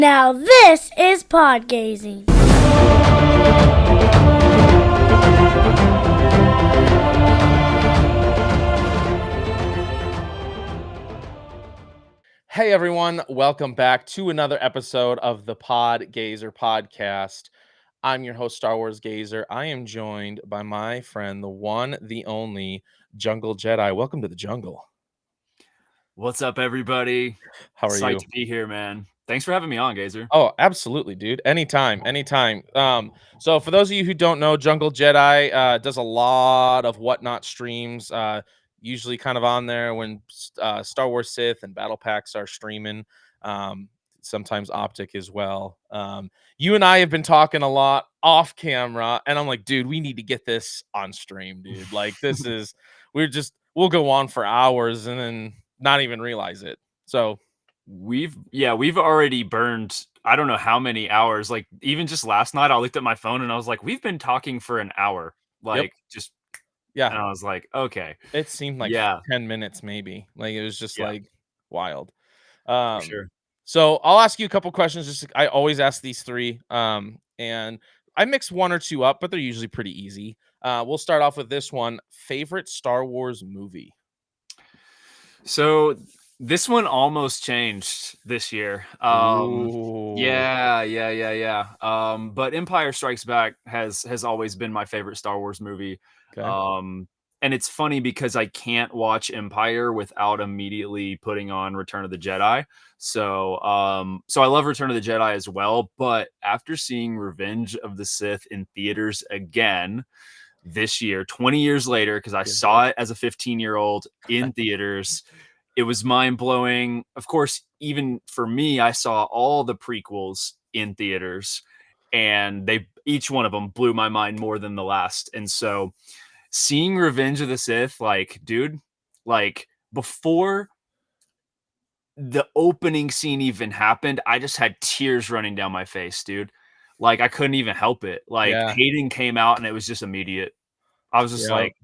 Now this is podgazing. Hey everyone, welcome back to another episode of the Pod Gazer podcast. I'm your host, Star Wars Gazer. I am joined by my friend, the one, the only Jungle Jedi. Welcome to the jungle. What's up, everybody? How are Psyched you? to be here, man. Thanks for having me on, Gazer. Oh, absolutely, dude. Anytime, anytime. So for those of you who don't know, Jungle Jedi does a lot of whatnot streams. Usually kind of on there when Star Wars Sith and Battle Packs are streaming. Um, Sometimes Optic as well. You and I have been talking a lot off camera, and I'm like, dude, we need to get this on stream, dude. Like this is we'll go on for hours and then not even realize it. So We've already burned I don't know how many hours. Like even just last night, I looked at my phone and I was like, we've been talking for an hour. yep, And yeah. I was like, okay, It seemed like yeah, 10 minutes maybe. Like, it was just, yeah, like, wild. for Um, sure. so I'll ask you a couple questions, I always ask these 3, and I mix 1 or 2 up, but they're usually pretty easy. We'll start off with this one. Favorite Star Wars movie? So this one almost changed this year. Ooh. But Empire Strikes Back has always been my favorite Star Wars movie. Okay. Um, and it's funny because I can't watch Empire without immediately putting on Return of the Jedi. So I love Return of the Jedi as well. But after seeing Revenge of the Sith in theaters again this year, 20 years later, because I Yeah. saw it as a 15-year-old in theaters. It was mind blowing. Of course, even for me, I saw all the prequels in theaters, and each one of them blew my mind more than the last. And so, seeing Revenge of the Sith, like, dude, like before the opening scene even happened, I just had tears running down my face, dude. Like, I couldn't even help it. Like, Yeah. Hayden came out, and it was just immediate. I was just Yeah. like,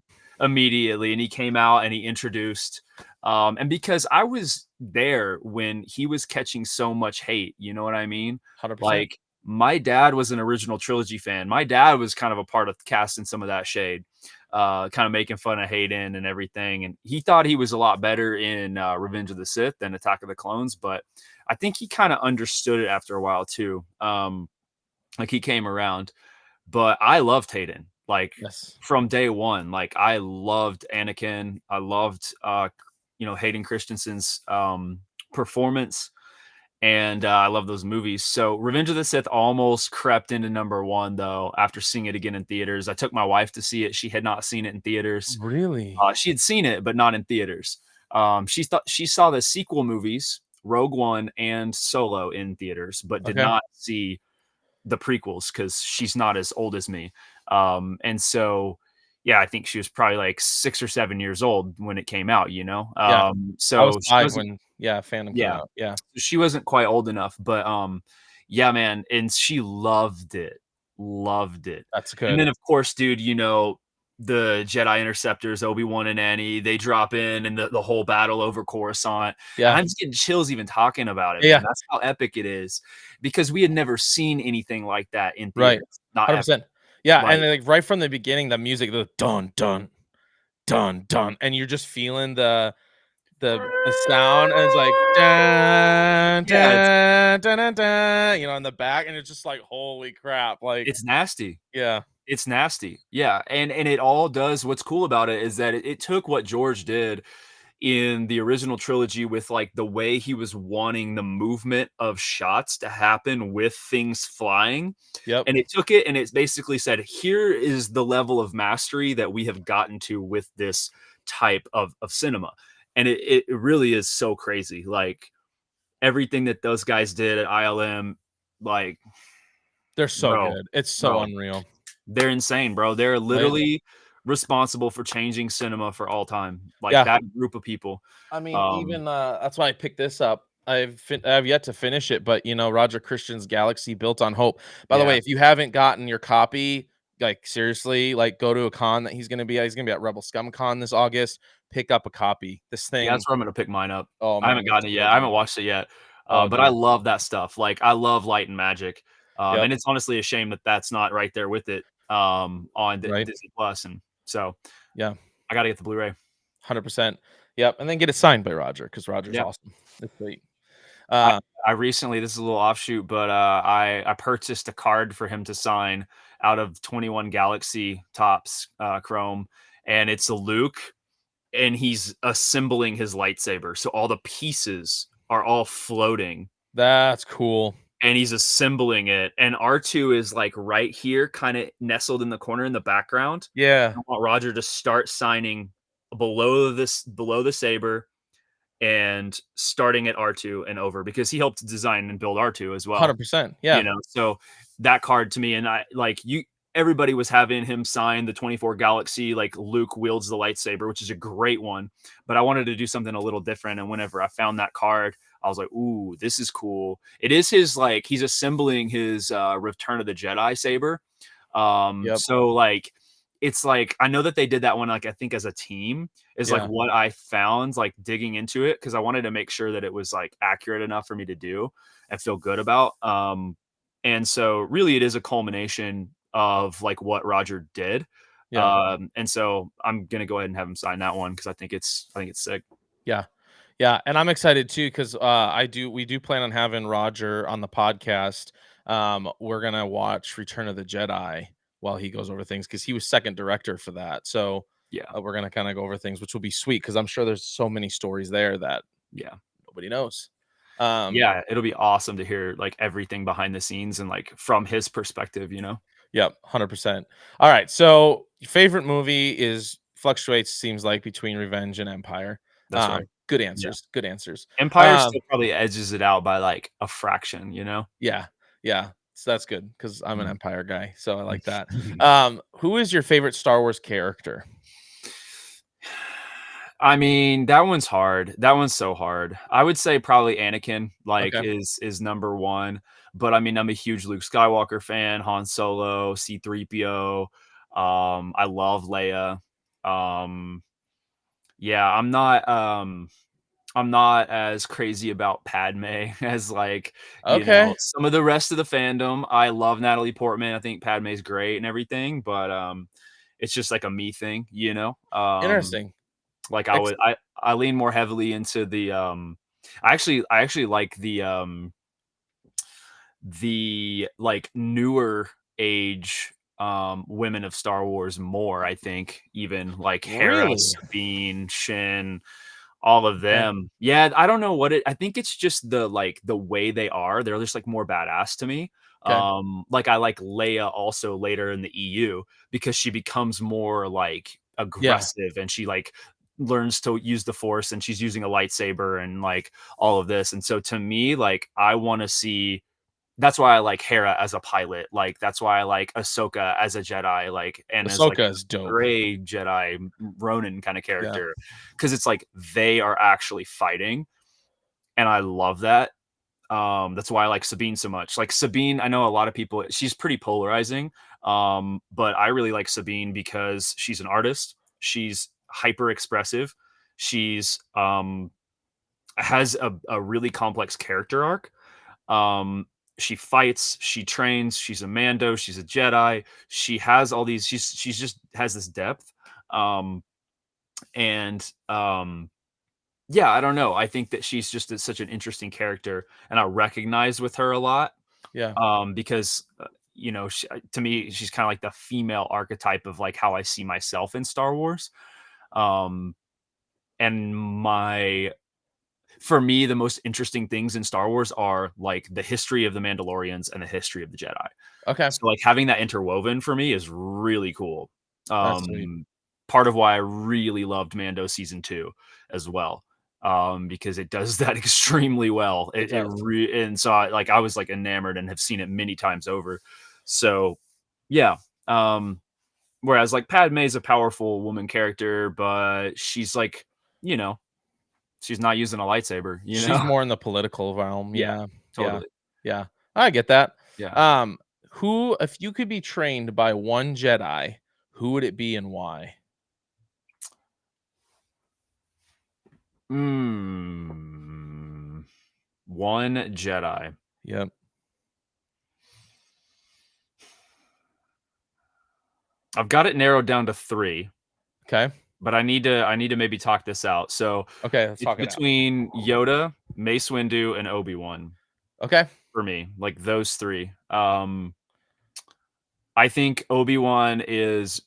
immediately, and he came out and he introduced and because I was there when he was catching so much hate, you know what I mean? 100%. Like, my dad was an original trilogy fan. My dad was kind of a part of casting some of that shade, kind of making fun of Hayden and everything, and he thought he was a lot better in Revenge of the Sith than Attack of the Clones, but I think he kind of understood it after a while too. Like, he came around, but I loved Hayden, like, Yes. from day one. Like, I loved Anakin. I loved, Hayden Christensen's, performance, and, I love those movies. So, Revenge of the Sith almost crept into number 1, though, after seeing it again in theaters. I took my wife to see it. She had not seen it in theaters. Really? She had seen it, but not in theaters. She saw the sequel movies, Rogue One and Solo, in theaters, but did Okay. not see the prequels because she's not as old as me. And so, yeah, I think she was probably like 6 or 7 years old when it came out, you know? Yeah. I was So she 5 wasn't, when, yeah, Phantom came yeah, out. Yeah. she wasn't quite old enough, but yeah, man. And she loved it, loved it. That's And good. then, of course, dude, the Jedi Interceptors, Obi-Wan and Annie, they drop in and the whole battle over Coruscant. And Yeah. I'm just getting chills even talking about it, Yeah. man. That's how epic it is because we had never seen anything like that in Right. theaters. Not ever. 100%. Yeah, and Like, then, like, right from the beginning, the music, the dun, dun, dun, dun, and you're just feeling the sound, and it's like, dun, yeah, dun, dun, dun, dun, in the back, and it's just like, holy crap, like, it's nasty. yeah. It's nasty. Yeah, and it all does what's cool about it is that it took what George did in the original trilogy with, like, the way he was wanting the movement of shots to happen with things flying, Yep. and it took it and it basically said, "Here is the level of mastery that we have gotten to with this type of cinema." And it really is so crazy, like, everything that those guys did at ILM, like, They're so bro, good. It's so bro. unreal, They're insane, bro. They're right? literally responsible for changing cinema for all time. Like, Yeah. that group of people. I mean, Um, even, that's why I picked this up. I've yet to finish it, but, Roger Christian's Galaxy Built on Hope. By the yeah. way, if you haven't gotten your copy, like, seriously, like, go to a con that he's gonna be at Rebel Scum Con this August, pick up a copy. This Yeah, thing, that's where I'm gonna pick mine up. oh, I man, haven't it's gotten it yet. so I haven't good. watched it yet. Oh, But I dude. love that stuff. Like I love light and magic. Yep. And it's honestly a shame that that's not right there with it on Right. Disney Plus. And so Yeah. I got to get the Blu-ray. 100%. Yep. And then get it signed by Roger because Roger's Yeah. awesome. It's great. I Uh, I recently, this is a little offshoot, but I purchased a card for him to sign out of 21 Galaxy Tops Chrome, and it's a Luke, and he's assembling his lightsaber, so all the pieces are all floating, that's cool. and he's assembling it, and R2 is like right here, kind of nestled in the corner in the background. Yeah. I want Roger to start signing below the saber and starting at R2 and over because he helped design and build R2 as well. 100%. You Yeah. know, so that card to me, and I like you everybody was having him sign the 24 Galaxy, like Luke wields the lightsaber, which is a great one. But I wanted to do something a little different. And whenever I found that card, I was like, ooh, this is cool. It is his like he's assembling his Return of the Jedi saber. Yep. So like it's like I know that they did that one like I think as a team is like Yeah. what I found like digging into it because I wanted to make sure that it was like accurate enough for me to do and feel good about. And so really it is a culmination of like what Roger did. Yeah. And so I'm gonna go ahead and have him sign that one because I think it's sick. Yeah. Yeah, and I'm excited too because we do plan on having Roger on the podcast. We're gonna watch Return of the Jedi while he goes over things because he was second director for that. So Yeah, we're gonna kind of go over things, which will be sweet because I'm sure there's so many stories there that yeah. nobody knows. Um, Yeah, it'll be awesome to hear like everything behind the scenes and like from his perspective, you know? yep, 100%. All right, so your favorite movie is fluctuates seems like between Revenge and Empire. That's right. Good Yeah. answers. Good answers. Empire Um, still probably edges it out by like a fraction, you know? Yeah, yeah. So that's good because I'm an Mhm. Empire guy, so I like that. Who is your favorite Star Wars character? I mean, that one's hard. That one's so hard. I would say probably Anakin, like, Okay. is number 1, but, I mean, I'm a huge Luke Skywalker fan, Han Solo, C-3PO, I love Leia. Um, yeah, I'm not as crazy about Padme as, like, you know, Okay. some of the rest of the fandom. I love Natalie Portman, I think Padme's great and everything, but, it's just, like, a me thing, you know? Interesting. Like Ex I lean more heavily into I actually like like newer age women of Star Wars more, I think, even like Hera, Really? Sabine, Shin, all of Okay. them. Yeah, I don't know what it I think it's just the like the way they are. They're just like more badass to me. Okay. Like I like Leia also later in the EU because she becomes more like Yeah. aggressive and she like learns to use the force and she's using a lightsaber and like all of this. And so to me, like I want to see that's why I like Hera as a pilot. Like that's why I like Ahsoka as a Jedi, like and as like Ahsoka a is dope. gray Jedi Ronin kind of Yeah. character because it's like they are actually fighting, and I love that. That's why I like Sabine so much. Like Sabine, I know a lot of people. She's pretty polarizing, but I really like Sabine because she's an artist. She's hyper expressive. She's has a really complex character arc. um, she fights, she trains, she's a Mando, she's a Jedi. She has all these she's just has this depth. Um, and yeah, I don't know. I think that she's just such an interesting character and I recognize with her a lot. Yeah. Because you know, to me she's kind of like the female archetype of like how I see myself in Star Wars. Um, and my for me, the most interesting things in Star Wars are like the history of the Mandalorians and the history of the Jedi. Okay. So like having that interwoven for me is really cool. That's sweet. Part of why I really loved Mando season 2 as well. Because it does that extremely well. It does. And so I was like enamored and have seen it many times over. So yeah. Whereas like Padme is a powerful woman character, but she's like, you know, she's not using a lightsaber, you She's know? more in the political realm. Yeah, Yeah. Yeah. totally. Yeah. I get that. Yeah. Um, who if you could be trained by one Jedi, who would it be and why? Mm. One Jedi. Yep. I've got it narrowed down to 3, Okay. but I need to maybe talk this out. So Okay. Let's it's talk it out. between Yoda, Mace Windu, and Obi-Wan Okay. for me. Like those 3. I think Obi-Wan is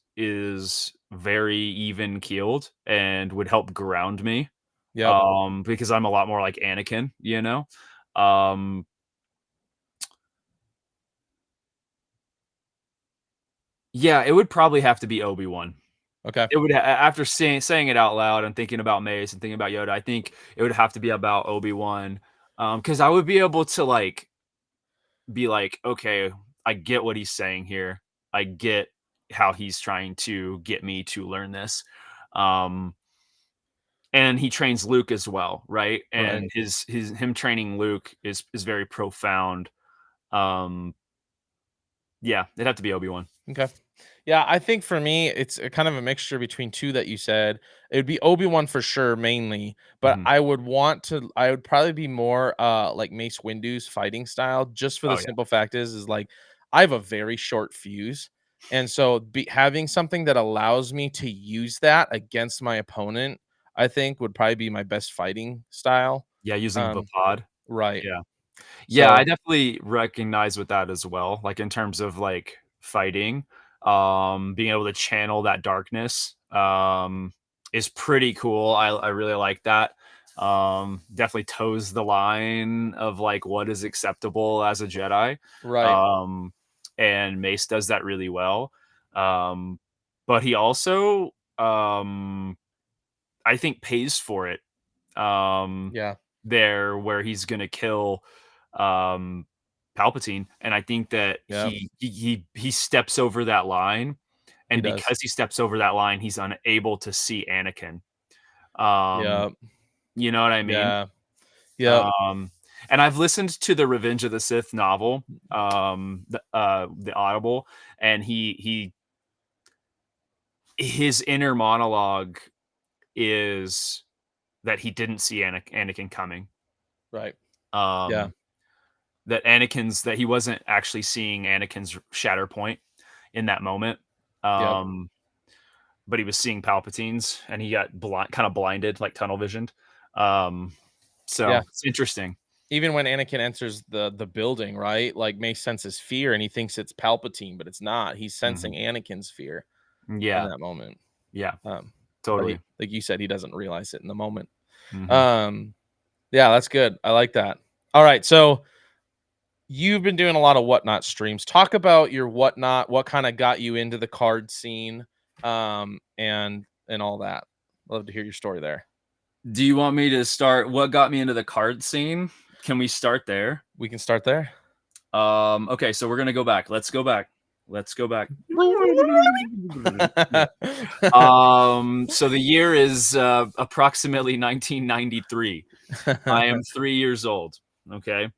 very even keeled and would help ground me. Yep. Because I'm a lot more like Anakin, you know. Um, yeah, it would probably have to be Obi-Wan. Okay. It would after saying it out loud and thinking about Mace and thinking about Yoda, I think it would have to be about Obi-Wan. Because I would be able to like be like, okay, I get what he's saying here. I get how he's trying to get me to learn this. Um, and he trains Luke as well, right? Right. And him training Luke is very profound. Um, yeah, it'd have to be Obi-Wan. Okay. Yeah, I think for me, it's a kind of a mixture between 2 that you said. It would be Obi-Wan for sure, mainly, but Mhm. I would probably be more, like Mace Windu's fighting style, just for the Oh, yeah. simple fact is like, I have a very short fuse, and so having something that allows me to use that against my opponent, I think would probably be my best fighting style. Yeah, using the Um, pod. right. Yeah. Yeah, I So definitely recognize with that as well, like, in terms of, like, fighting, being able to channel that darkness, is pretty cool. I really like that. Definitely toes the line of, like, what is acceptable as a Jedi, right. um, and Mace does that really well, um, but he also, I think pays for it, um, Yeah. there where he's gonna kill, um, Palpatine, and I think that Yep. he steps over that line, He and does. because he steps over that line, he's unable to see Anakin. Um, Yep. you know what I mean? Yeah. Yep. Um, and I've listened to the Revenge of the Sith novel, the Audible, and his inner monologue is that he didn't see Anakin coming. Right. Yeah. Um, that he wasn't actually seeing Anakin's shatter point in that moment. Yep. Um, but he was seeing Palpatine's and he got kind of blinded, like tunnel visioned. Um, Yeah. so it's interesting. Even when Anakin enters the building, right? Like Mace senses fear and he thinks it's Palpatine, but it's not. He's Mhm. sensing Anakin's fear in Yeah, that moment. yeah, Um, but totally. like you said, he doesn't realize it in the moment. Mhm. Um, yeah, that's good. I like that. All right, so you've been doing a lot of whatnot streams. Talk about your whatnot. What kind of got you into the card scene, and all that. Love to hear your story there. Do you want me to start? What got me into the card scene? Can we start there? We can start there. Okay, so we're gonna go back. Let's go back. Let's go back. So the year is approximately 1993. I am 3 years old. Okay,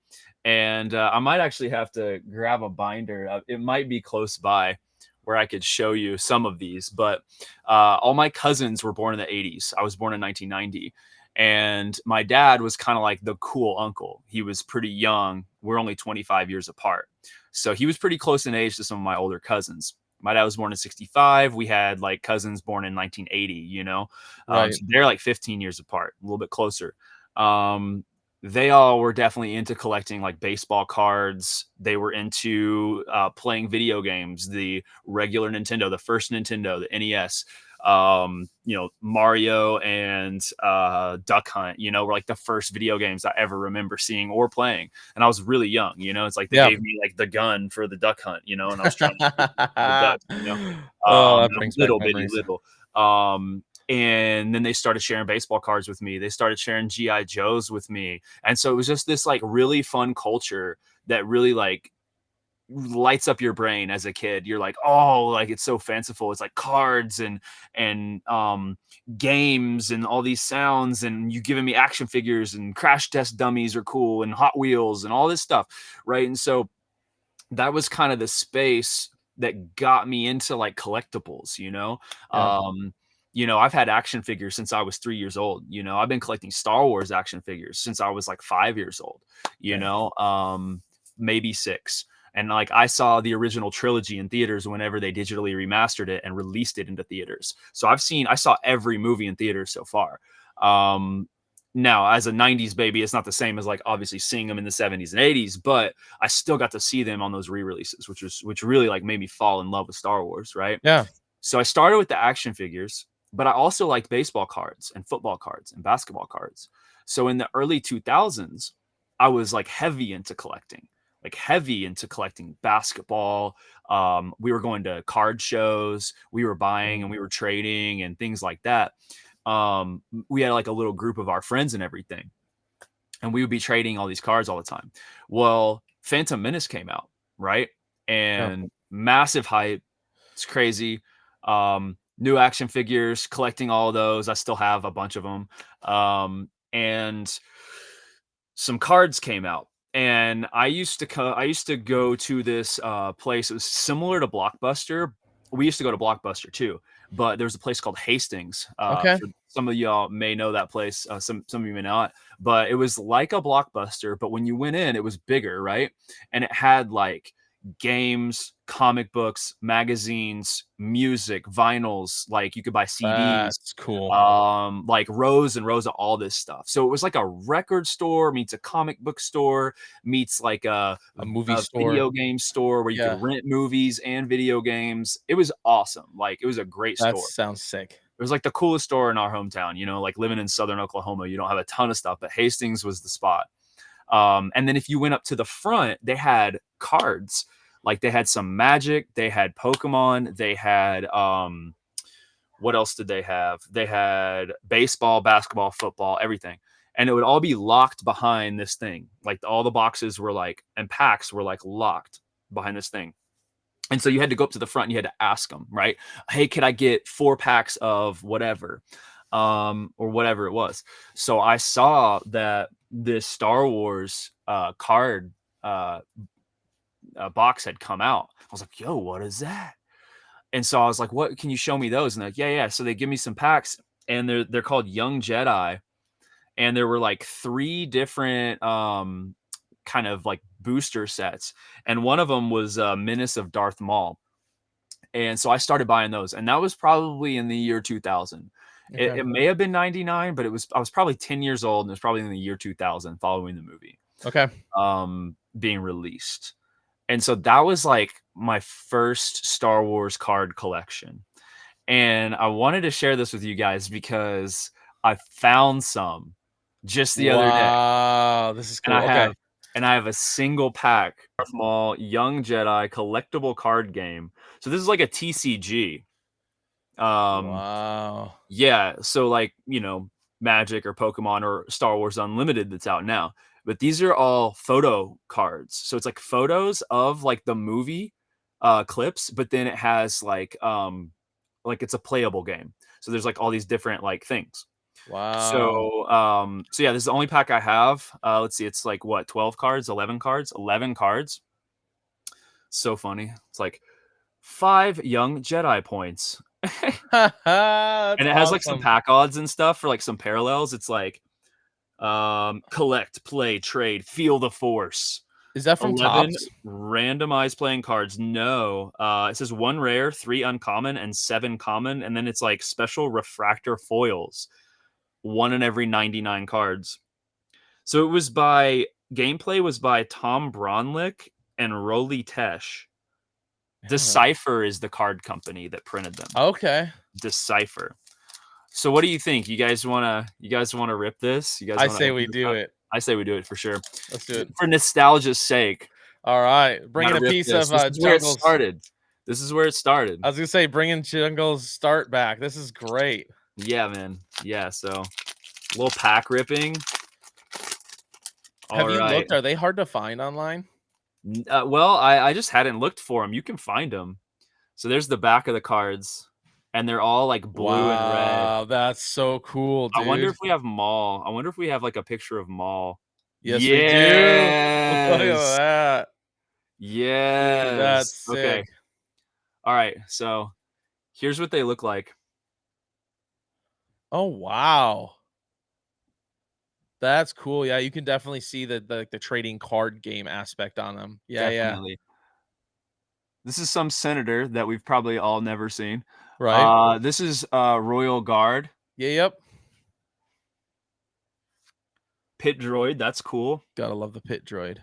and I might actually have to grab a binder. It might be close by where I could show you some of these. But all my cousins were born in the 80s. I was born in 1990. And my dad was kind of like the cool uncle. He was pretty young. We're only 25 years apart. So he was pretty close in age to some of my older cousins. My dad was born in 65. We had like cousins born in 1980, you know? Right. So they're like 15 years apart, a little bit closer. Um, they all were definitely into collecting like baseball cards. They were into playing video games, the regular Nintendo, the first Nintendo, the NES. Mario and Duck Hunt, were like the first video games I ever remember seeing or playing. And I was really young, it's like they Yeah. gave me like the gun for the duck hunt, and I was trying to shoot the ducks. Oh, that I'm brings back little bitty memories. little. And then they started sharing baseball cards with me. They started sharing GI Joes with me. And so it was just this like really fun culture that really like lights up your brain as a kid. You're like, oh, like it's so fanciful. It's like cards and games and all these sounds, and you giving me action figures and crash test dummies are cool and Hot Wheels and all this stuff, right? And so that was kind of the space that got me into like collectibles. Yeah. Um, I've had action figures since I was 3 years old. I've been collecting Star Wars action figures since I was like 5 years old, maybe 6. And like I saw the original trilogy in theaters whenever they digitally remastered it and released it into theaters. So I saw every movie in theaters so far. Now, as a 90s baby, it's not the same as like obviously seeing them in the 70s and 80s, but I still got to see them on those re-releases, which really like made me fall in love with Star Wars, right? Yeah. So I started with the action figures, but I also liked baseball cards and football cards and basketball cards. So in the early 2000s, I was like heavy into collecting basketball. We were going to card shows, we were buying and we were trading and things like that. We had like a little group of our friends and everything, and we would be trading all these cards all the time. Well, Phantom Menace came out, right? And massive hype. It's crazy. New action figures, collecting all of those. I still have a bunch of them. And some cards came out. And I used to go to this place. It was similar to Blockbuster. We used to go to Blockbuster too, but there's a place called Hastings. Okay. For some of y'all may know that place. Some of you may not. But it was like a Blockbuster, but when you went in, it was bigger, right? And it had like games, comic books, magazines, music, vinyls. Like you could buy CDs. That's cool. Like rows and rows of all this stuff. So it was like a record store meets a comic book store meets like a movie store, video game store where you could rent movies and video games. It was awesome. Like it was a great store. That sounds sick. It was like the coolest store in our hometown. Like living in southern Oklahoma, you don't have a ton of stuff, but Hastings was the spot. And then if you went up to the front, they had cards. Like they had some Magic, they had Pokemon, they had what else did they have? They had baseball, basketball, football, everything. And it would all be locked behind this thing. Like all the boxes were like, and packs were like locked behind this thing. And so you had to go up to the front and you had to ask them, right? Hey, could I get 4 packs of whatever? Or whatever it was. So I saw that this Star Wars card box had come out. I was like, yo, what is that? And so I was like, what, can you show me those? And they're like, yeah. So they give me some packs, and they're called Young Jedi. And there were like 3 different kind of like booster sets. And one of them was Menace of Darth Maul. And so I started buying those. And that was probably in the year 2000. Okay. It may have been 99, but I was probably 10 years old, and it was probably in the year 2000 following the movie. Okay. Being released. And so that was like my first Star Wars card collection. And I wanted to share this with you guys because I found some just the other day. Wow, this is cool. And I have a single pack Darth Maul Young Jedi collectible card game. So this is like a TCG. Wow. Yeah, so like, Magic or Pokemon or Star Wars Unlimited that's out now. But these are all photo cards. So it's like photos of like the movie clips, but then it has like it's a playable game. So there's like all these different like things. Wow. So yeah, this is the only pack I have. Let's see, it's like what, 12 cards, 11 cards, 11 cards. So funny. It's like 5 Young Jedi points. And it has like some pack odds and stuff for like some parallels. It's like collect, play, trade, feel the force. Is that from 11 Topps? randomized playing cards. No, it says 1 rare, 3 uncommon, and 7 common, and then it's like special refractor foils, 1 in every 99 cards. So gameplay was by Tom Bronlick and Roly Tesh. Decipher is the card company that printed them. Okay. Decipher. So what do you think? You guys wanna rip this? I say we do it. I say we do it for sure. Let's do it. For nostalgia's sake. All right. Bringing a piece of This is where it started. This is where it started. I was gonna say bringing Jungle's start back. This is great. Yeah, man. Yeah, so little pack ripping. Have you looked? Are they hard to find online? Well, I just hadn't looked for them. You can find them. So there's the back of the cards, and they're all like blue and red. Wow, that's so cool, dude. I wonder if we have Maul. I wonder if we have like a picture of Maul. Yes, we do. Look at that. Yes. That's sick. Okay. All right. So here's what they look like. Oh, wow. That's cool. Yeah, you can definitely see the trading card game aspect on them. Yeah, yeah. Definitely. This is some senator that we've probably all never seen. Right. This is Royal Guard Yeah, yep. Pit Droid. That's cool. Gotta love the pit droid.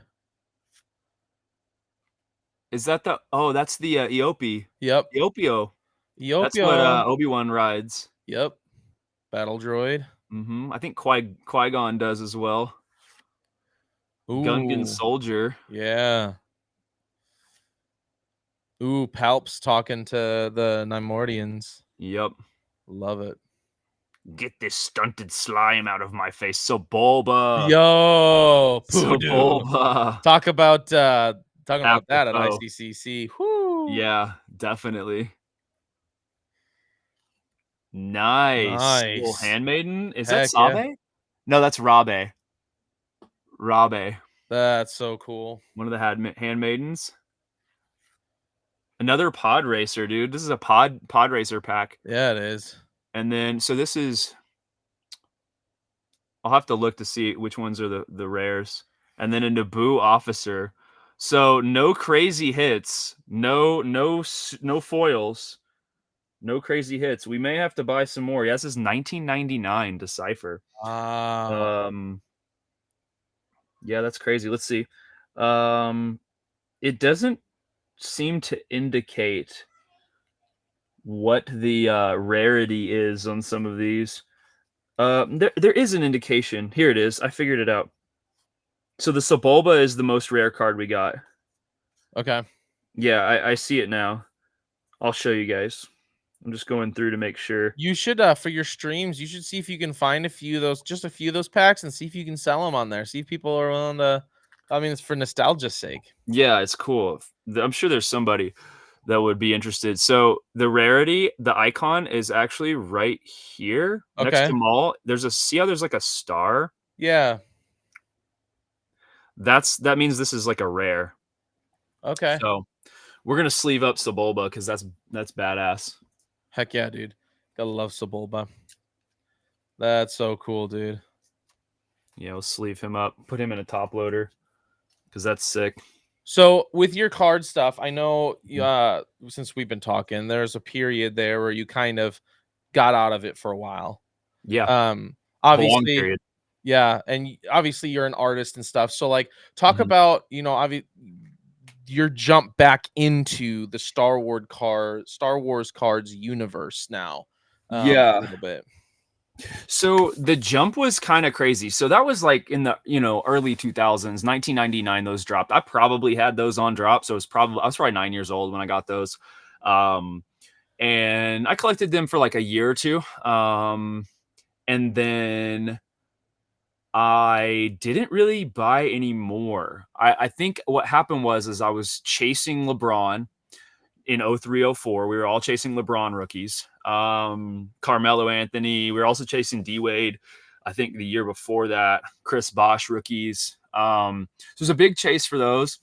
Is that the? Oh, that's the Eope. Yep. Eopio. That's what Yopio. Obi-Wan rides. Yep. Battle droid. I think Qui-Gon does as well. Gungan Ooh. Soldier. Yeah. Ooh, Palp's talking to the Nymordians. Yep. Love it. Get this stunted slime out of my face. So Bulba. Yo, So Poodoo. Bulba. Talk about talking about that at Apropos. ICCC. Whoo. Yeah, definitely. Nice. Little Nice. handmaiden. Is that Heck yeah. Sabe? No, that's Rabe. Rabe. That's so cool. One of the handmaidens. Another pod racer, dude. This is a pod racer pack. Yeah, it is. And then so this is I'll have to look to see which ones are the rares. And then a Naboo officer. So no crazy hits, no foils, no crazy hits. We may have to buy some more. Yeah, this is 1999 Decipher. Wow. Yeah, that's crazy. Let's see. It doesn't seem to indicate what the rarity is on some of these. There is an indication. Here it is. I figured it out. So the Sebulba is the most rare card we got. Okay. Yeah, I see it now. I'll show you guys. I'm just going through to make sure. You should for your streams, you should see if you can find a few of those, just a few of those packs, and see if you can sell them on there. See if people are willing to. I mean, it's for nostalgia's sake. Yeah, it's cool. I'm sure there's somebody that would be interested. So the rarity, the icon is actually right here next Okay. to Maul. See how there's like a star? Yeah. That means this is like a rare. Okay. So we're gonna sleeve up Sebulba because that's badass. Heck yeah, dude. Gotta love Sebulba. That's so cool, dude. Yeah, we'll sleeve him up, put him in a top loader because that's sick. So with your card stuff, I know Mhm. since we've been talking, there's a period there where you kind of got out of it for a while. Yeah, a long Obviously, period. yeah, and obviously you're an artist and stuff. So like talk Mhm. about, your jump back into the Star Wars cards universe now. A Yeah. little bit. So the jump was kind of crazy. So that was like in the early 2000s, 1999. Those dropped. I probably had those on drop. So I was probably 9 years old when I got those, and I collected them for like a year or two, and then I didn't really buy any more. I think what happened was I was chasing LeBron in 0304. We were all chasing LeBron rookies. Carmelo Anthony. We were also chasing D Wade. I think the year before that, Chris Bosh rookies. So it was a big chase for those.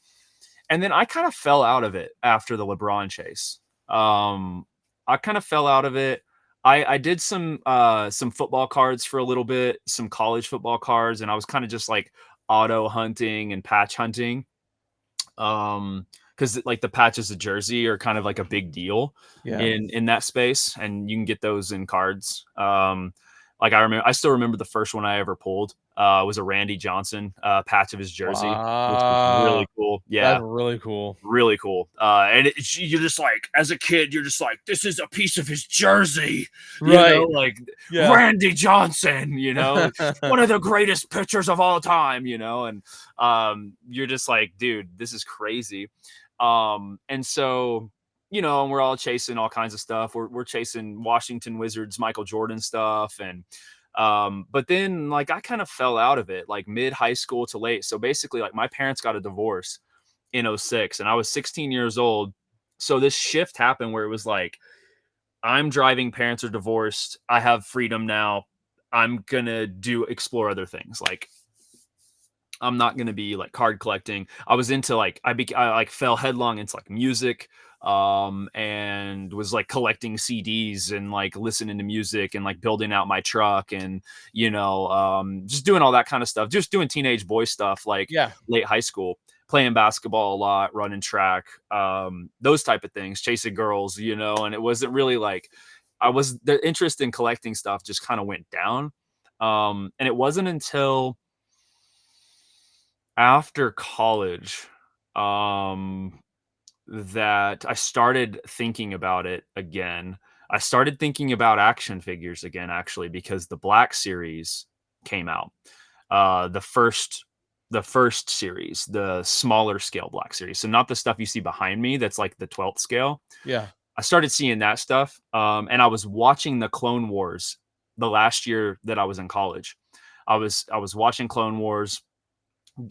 And then I kind of fell out of it after the LeBron chase. I kind of fell out of it. I did some football cards for a little bit, some college football cards, and I was kind of just like auto hunting and patch hunting. Because like the patches of jersey are kind of like a big deal Yeah. in that space, and you can get those in cards. Like I still remember the first one I ever pulled was a Randy Johnson patch of his jersey, which was Wow. really cool. That's Yeah, really cool. really cool. And you're just like, as a kid, you're just like, this is a piece of his jersey, Right. like Yeah. Randy Johnson, one of the greatest pitchers of all time, and you're just like, dude, this is crazy. And so, and we're all chasing all kinds of stuff. We're chasing Washington Wizards, Michael Jordan stuff, and but then like I kind of fell out of it, like mid high school to late. So basically, like my parents got a divorce in '06 and I was 16 years old. So this shift happened where it was like, I'm driving, parents are divorced, I have freedom now. I'm gonna explore other things. Like I'm not gonna be like card collecting. I was into like I like fell headlong into like music, and was like collecting CDs and like listening to music and like building out my truck and just doing all that kind of stuff. Just doing teenage boy stuff like Yeah. late high school, playing basketball a lot, running track, those type of things, chasing girls, and it wasn't really like the interest in collecting stuff just kind of went down. And it wasn't until after college, um, that I started thinking about it again. I started thinking about action figures again, actually, because the Black Series came out. The first series, the smaller scale Black Series. So not the stuff you see behind me that's like the 12th scale. Yeah. I started seeing that stuff. And I was watching the Clone Wars the last year that I was in college. I was watching Clone Wars,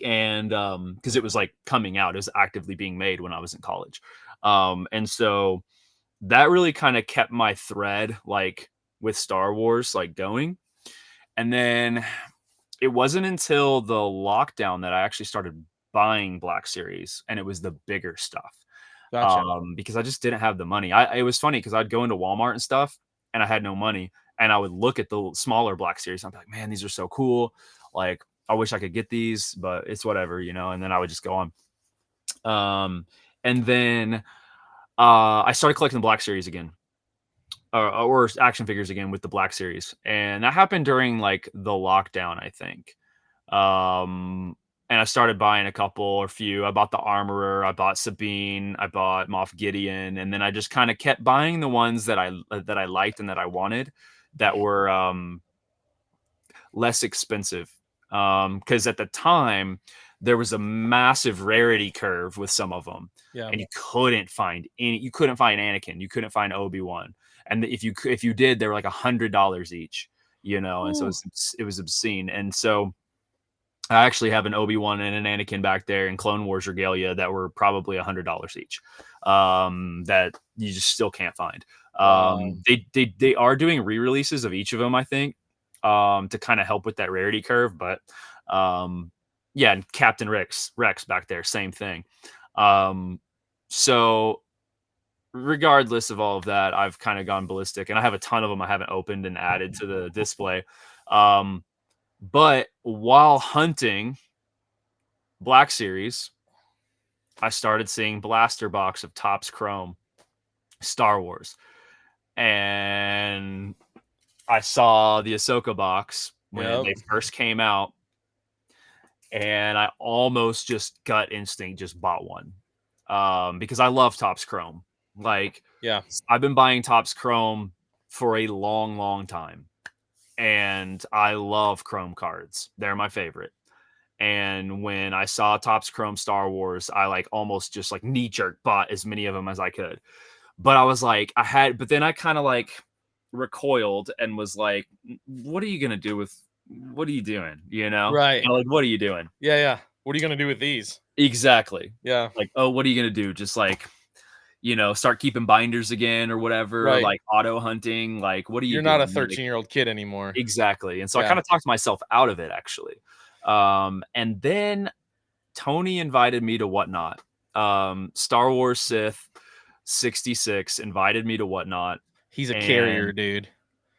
and because it was like coming out, it was actively being made when I was in college. And so that really kind of kept my thread like with Star Wars like going. And then it wasn't until the lockdown that I actually started buying Black Series, and it was the bigger stuff. Gotcha. Because I just didn't have the money. It was funny because I'd go into Walmart and stuff, and I had no money, and I would look at the smaller Black Series. And I'd be like, man, these are so cool. Like, I wish I could get these, but it's whatever, And then I would just go on. And then I started collecting the Black Series again, or action figures again with the Black Series, and that happened during like the lockdown, I think. And I started buying a couple or few. I bought the Armorer, I bought Sabine, I bought Moff Gideon, and then I just kind of kept buying the ones that I liked and that I wanted, that were less expensive. Because at the time there was a massive rarity curve with some of them, Yeah. and you couldn't find Anakin, you couldn't find Obi-Wan, and if you did, they were like $100 each, and so Ooh. it was obscene. And so I actually have an Obi-Wan and an Anakin back there in Clone Wars regalia that were probably $100 each, that you just still can't find. Wow. They are doing re-releases of each of them, I think, to kind of help with that rarity curve. But yeah, and Captain Rex back there, same thing. So regardless of all of that, I've kind of gone ballistic, and I have a ton of them I haven't opened and added to the display. But while hunting Black Series, I started seeing blaster box of Topps Chrome Star Wars, and I saw the Ahsoka box when Yep. they first came out, and I almost just gut instinct just bought one, because I love Topps Chrome. Like, Yeah. I've been buying Topps Chrome for a long, long time, and I love Chrome cards. They're my favorite. And when I saw Topps Chrome Star Wars, I like almost just like knee jerk bought as many of them as I could. But I was like, but then I kind of like recoiled and was like, what are you going to do what are you doing? Right. Like, what are you doing? Yeah. Yeah. What are you gonna do with these? Exactly. Yeah. Like, oh, what are you going to do? Just like, start keeping binders again or whatever, Right. like auto hunting. Like, what are you You're not a doing? Like, 13-year-old kid anymore. exactly. And so I Yeah. kind of talked myself out of it, actually. And then Tony invited me to Whatnot. Star Wars Sith 66 invited me to Whatnot, He's a carrier, and dude.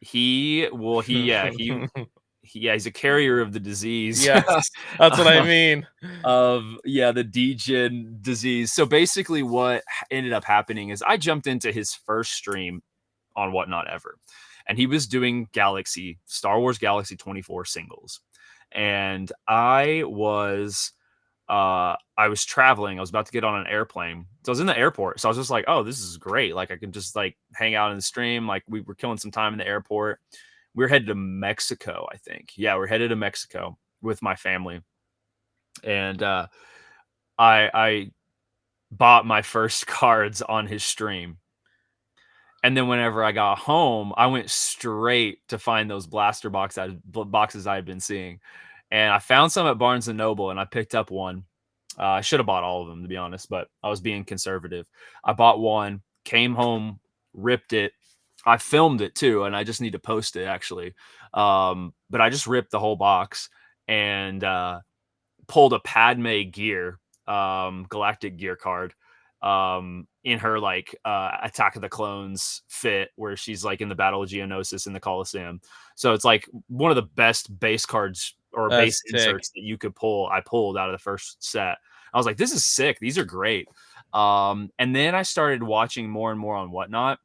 he's a carrier of the disease. Yes, that's what I mean. The D-Gen disease. So basically what ended up happening is I jumped into his first stream on Whatnot ever, and he was doing Star Wars Galaxy 24 singles, and I was traveling. I was about to get on an airplane. So I was in the airport. So I was just like, oh, this is great. Like, I can just like hang out in the stream. Like, we were killing some time in the airport. We were headed to Mexico, I think. Yeah, we're headed to Mexico with my family. And I bought my first cards on his stream. And then whenever I got home, I went straight to find those blaster boxes I had been seeing. And I found some at Barnes & Noble, and I picked up one. I should have bought all of them, to be honest, but I was being conservative. I bought one, came home, ripped it. I filmed it too, and I just need to post it, actually. But I just ripped the whole box and pulled a Padme gear, galactic gear card, in her like Attack of the Clones fit, where she's like in the Battle of Geonosis in the Coliseum. So it's like one of the best base cards or That's base sick. inserts that you could pull. I pulled out of the first set. I was like, this is sick. These are great. And then I started watching more and more on Whatnot,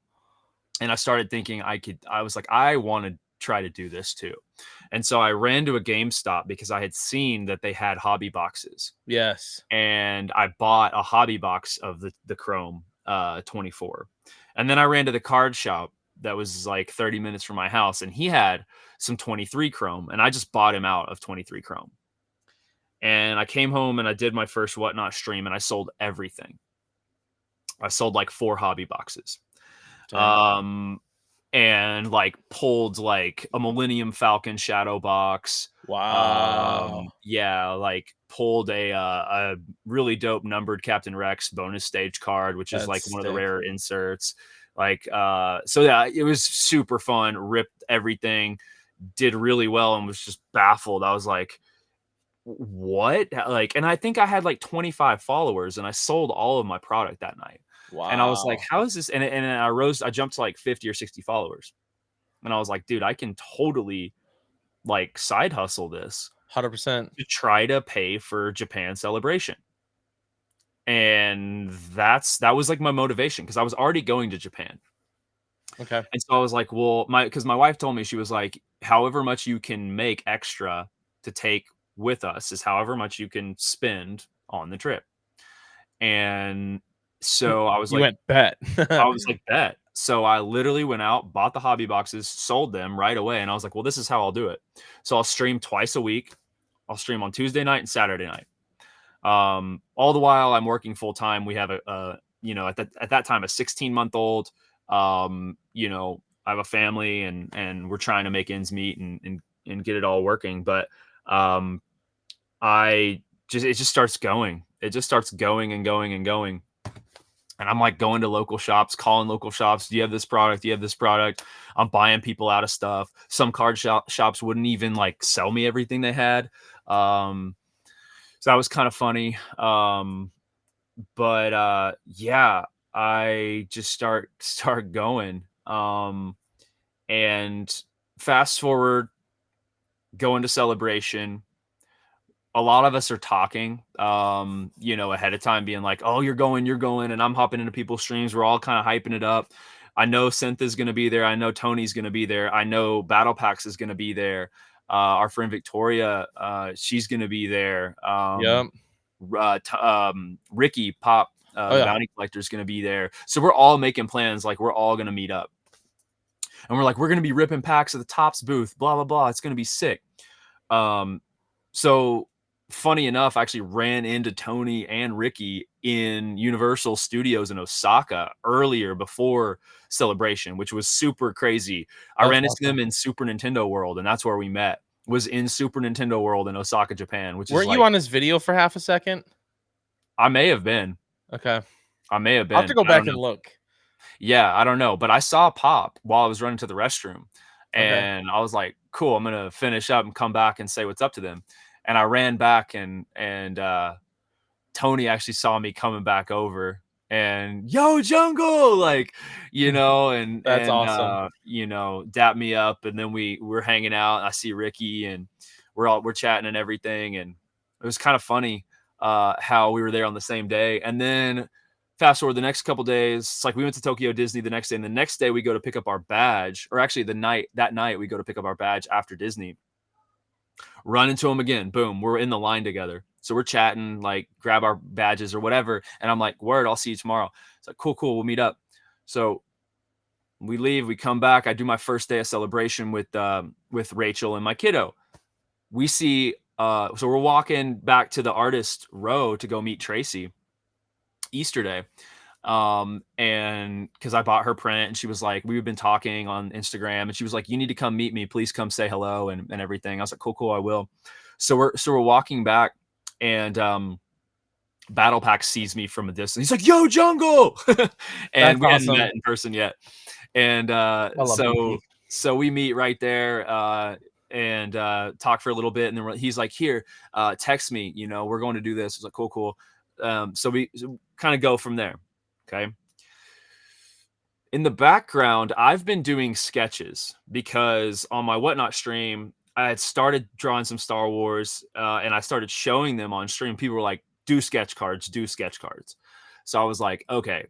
and I started thinking I was like, I want to try to do this too. And so I ran to a GameStop because I had seen that they had hobby boxes, Yes. and I bought a hobby box of the Chrome 24. And then I ran to the card shop that was like 30 minutes from my house, and he had some 23 Chrome, and I just bought him out of 23 Chrome. And I came home and I did my first Whatnot stream, and I sold everything. I sold like 4 hobby boxes. Dang. And like pulled like a Millennium Falcon shadow box. Wow. Yeah, like pulled a really dope numbered Captain Rex bonus stage card, which is like That's one of the sick. rare inserts. Like so yeah, it was super fun, ripped everything, did really well, and was just baffled. I was like, what? Like, and I think I had like 25 followers, and I sold all of my product that night. And I was like, Wow. how is this? And I jumped to like 50 or 60 followers. And I was like, dude, I can totally like side hustle this 100%. to try to pay for Japan Celebration. And that was like my motivation, because I was already going to Japan. Okay. And so I was like, well, because my wife told me, she was like, however much you can make extra to take with us is however much you can spend on the trip. And so I was You like, went bet. bet. So I literally went out, bought the hobby boxes, sold them right away. And I was like, well, this is how I'll do it. So I'll stream twice a week. I'll stream on Tuesday night and Saturday night. All the while I'm working full time. We have a at that time, a 16-month-old, you know, I have a family, and we're trying to make ends meet and get it all working. But, it just starts going. It just starts going and going and going. And I'm like going to local shops, calling local shops. Do you have this product? Do you have this product? I'm buying people out of stuff. Some card shops wouldn't even like sell me everything they had. So that was kind of funny. But yeah, I just start going. And fast forward, going to Celebration. A lot of us are talking, ahead of time, being like, oh, you're going. And I'm hopping into people's streams. We're all kind of hyping it up. I know Synth is going to be there. I know Tony's going to be there. I know Battle Packs is going to be there. Our friend Victoria, she's going to be there. Yep. Ricky Pop, the bounty collector, is going to be there. So we're all making plans. Like, we're all going to meet up. And we're like, we're going to be ripping packs at the Topps booth, blah, blah, blah. It's going to be sick. So funny enough, I actually ran into Tony and Ricky in Universal Studios in Osaka earlier before Celebration, which was super crazy. I ran into them in Super Nintendo World, and that's where we met. Was in Super Nintendo World in Osaka, Japan. Weren't you on his video for half a second? I may have been. Okay. I may have been. I'll have to go back and look. Yeah, I don't know. But I saw Pop while I was running to the restroom. And I was like, cool, I'm going to finish up and come back and say what's up to them. And I ran back, and Tony actually saw me coming back over, and yo, Jungle, like, and that's awesome. Dap me up. And then we're hanging out. I see Ricky, and we're chatting and everything. And it was kind of funny how we were there on the same day. And then fast forward the next couple days, it's like we went to Tokyo Disney the next day, and the next day we go to pick up our badge, or actually that night we go to pick up our badge after Disney. Run into him again. Boom. We're in the line together. So we're chatting, like, grab our badges or whatever. And I'm like, word, I'll see you tomorrow. It's like, cool. We'll meet up. So we leave, we come back. I do my first day of Celebration with Rachel and my kiddo. We see, so we're walking back to the artist row to go meet Tracy Easter Day. And because I bought her print, and she was like, we've been talking on Instagram, and she was like, you need to come meet me, please come say hello and everything. I was like, cool, I will. So we're walking back, and Battle Pack sees me from a distance. He's like, yo, Jungle. And we hadn't met in person yet. And so we meet right there. and talk for a little bit, and then he's like, "Here, text me. We're going to do this." I was like, "Cool, cool." So we kind of go from there. Okay. In the background, I've been doing sketches because on my Whatnot stream, I had started drawing some Star Wars, and I started showing them on stream. People were like, "Do sketch cards, do sketch cards." So I was like, "Okay,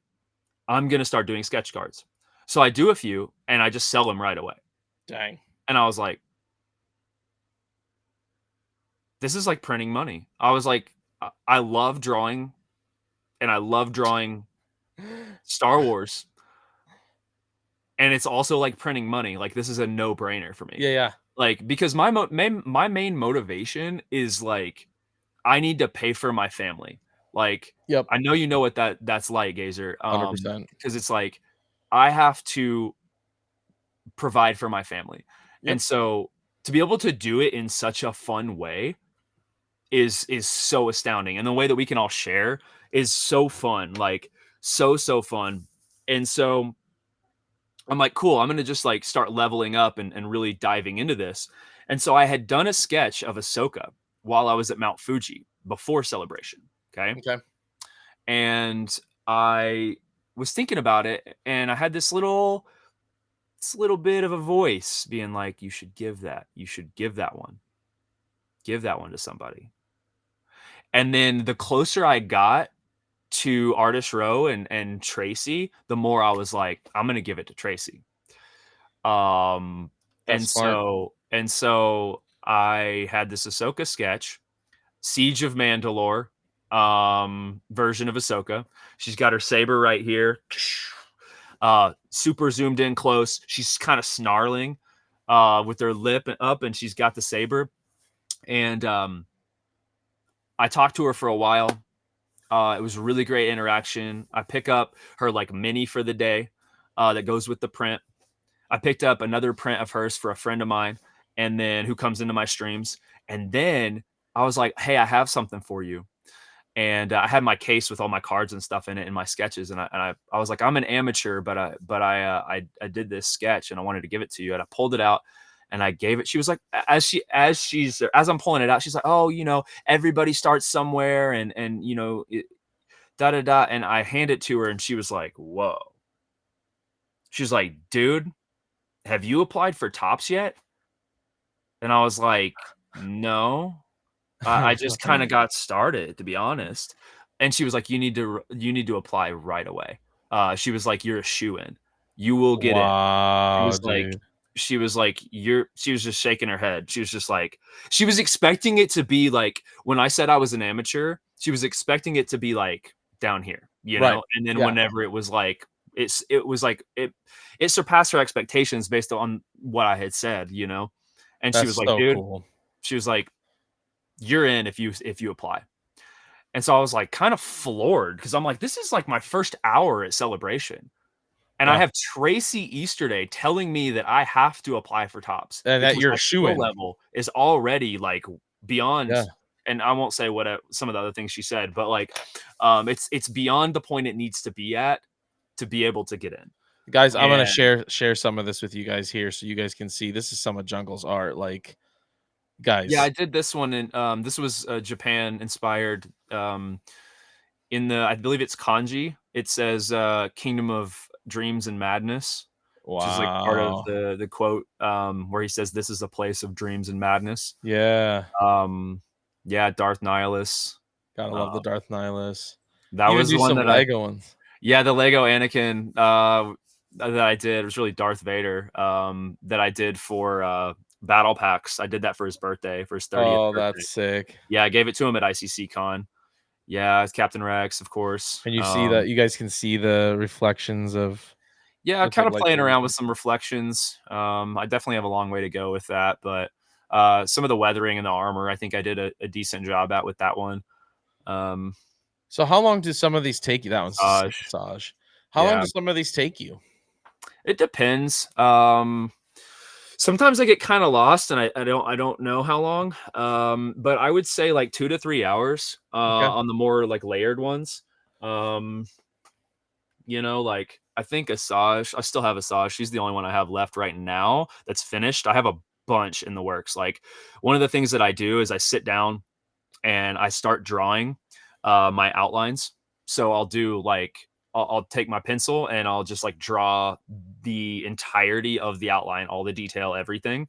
I'm gonna start doing sketch cards." So I do a few, and I just sell them right away. Dang. And I was like, "This is like printing money." I was like, I love drawing, and I love drawing Star Wars, and it's also like printing money. Like, this is a no brainer for me. Yeah, yeah. Like, because my main motivation is like, I need to pay for my family. Like, Yep. I know you know what that's like, Gazer. 100%. Because it's like I have to provide for my family. Yep. And so to be able to do it in such a fun way is so astounding. And the way that we can all share is so fun. Like, so fun. And so I'm like, cool, I'm gonna just like start leveling up and really diving into this. And so I had done a sketch of Ahsoka while I was at Mount Fuji before Celebration. Okay. Okay. And I was thinking about it, and I had this little bit of a voice being like, you should give that. You should give that one. Give that one to somebody. And then the closer I got to Artist Row and Tracy, the more I was like, I'm gonna give it to Tracy. And That's smart. so I had this Ahsoka sketch, Siege of Mandalore, version of Ahsoka. She's got her saber right here. Super zoomed in close. She's kind of snarling, with her lip up, and she's got the saber. And I talked to her for a while. It was really great interaction. I pick up her like mini for the day, that goes with the print. I picked up another print of hers for a friend of mine, and then who comes into my streams. And then I was like, "Hey, I have something for you." And I had my case with all my cards and stuff in it, in my sketches. And I was like, "I'm an amateur, but I did this sketch, and I wanted to give it to you." And I pulled it out, and I gave it. She was like, as I'm pulling it out, she's like, "Oh, everybody starts somewhere, and da da da." And I hand it to her, and she was like, "Whoa." She's like, "Dude, have you applied for Tops yet?" And I was like, "No, I just kind of got started, to be honest." And she was like, you need to apply right away." She was like, "You're a shoo-in. You will get in." She Wow, was like, dude. she was just shaking her head. She was just like, she was expecting it to be like, when I said I was an amateur, she was expecting it to be like down here, Right. And then Yeah. whenever it was like, it was like it surpassed her expectations based on what I had said. And she was That's like, so "Dude," cool. she was like, "You're in if you apply." And so I was like kind of floored, because I'm like, this is like my first hour at Celebration. And I Yeah. have Tracy Easterday telling me that I have to apply for Tops And that because you're my a skill shoo-in. level is already like beyond. Yeah. And I won't say what some of the other things she said, but like, it's beyond the point it needs to be at to be able to get in. Guys, I'm gonna And share some of this with you guys here so you guys can see this is some of Jungle's art. Like, yeah, I guys. did this one, and this was Japan inspired. In the, I believe it's kanji. It says "Kingdom of Dreams and Madness," which is like part of Wow. the quote, where he says, "This is a place of dreams and madness." Yeah. Um, yeah, Darth Nihilus. Gotta Uh, love the Darth Nihilus. that You even was do the one some that I, Lego ones. yeah, the Lego Anakin, that I did. It was really Darth Vader, that I did for Battle Packs. I did that for his birthday, for his 30th Oh, birthday. that's sick. Yeah, I gave it to him at ICC Con. Yeah, it's Captain Rex, of course. And you see that you guys can see the reflections of Yeah, with the kind of playing lightsabers. around with some reflections. I definitely have a long way to go with that, but some of the weathering and the armor, I think I did a decent job at with that one. Um, So how long do some of these take you? That one's a sick Massage, massage. How long yeah, do some of these take you? it depends. Sometimes I get kind of lost, and I don't know how long. But I would say like 2 to 3 hours Okay. on the more like layered ones. Um, like I think Asajj, I still have Asajj. She's the only one I have left right now that's finished. I have a bunch in the works. Like one of the things that I do is I sit down and I start drawing my outlines. So I'll do like I'll take my pencil and I'll just like draw the entirety of the outline, all the detail, everything,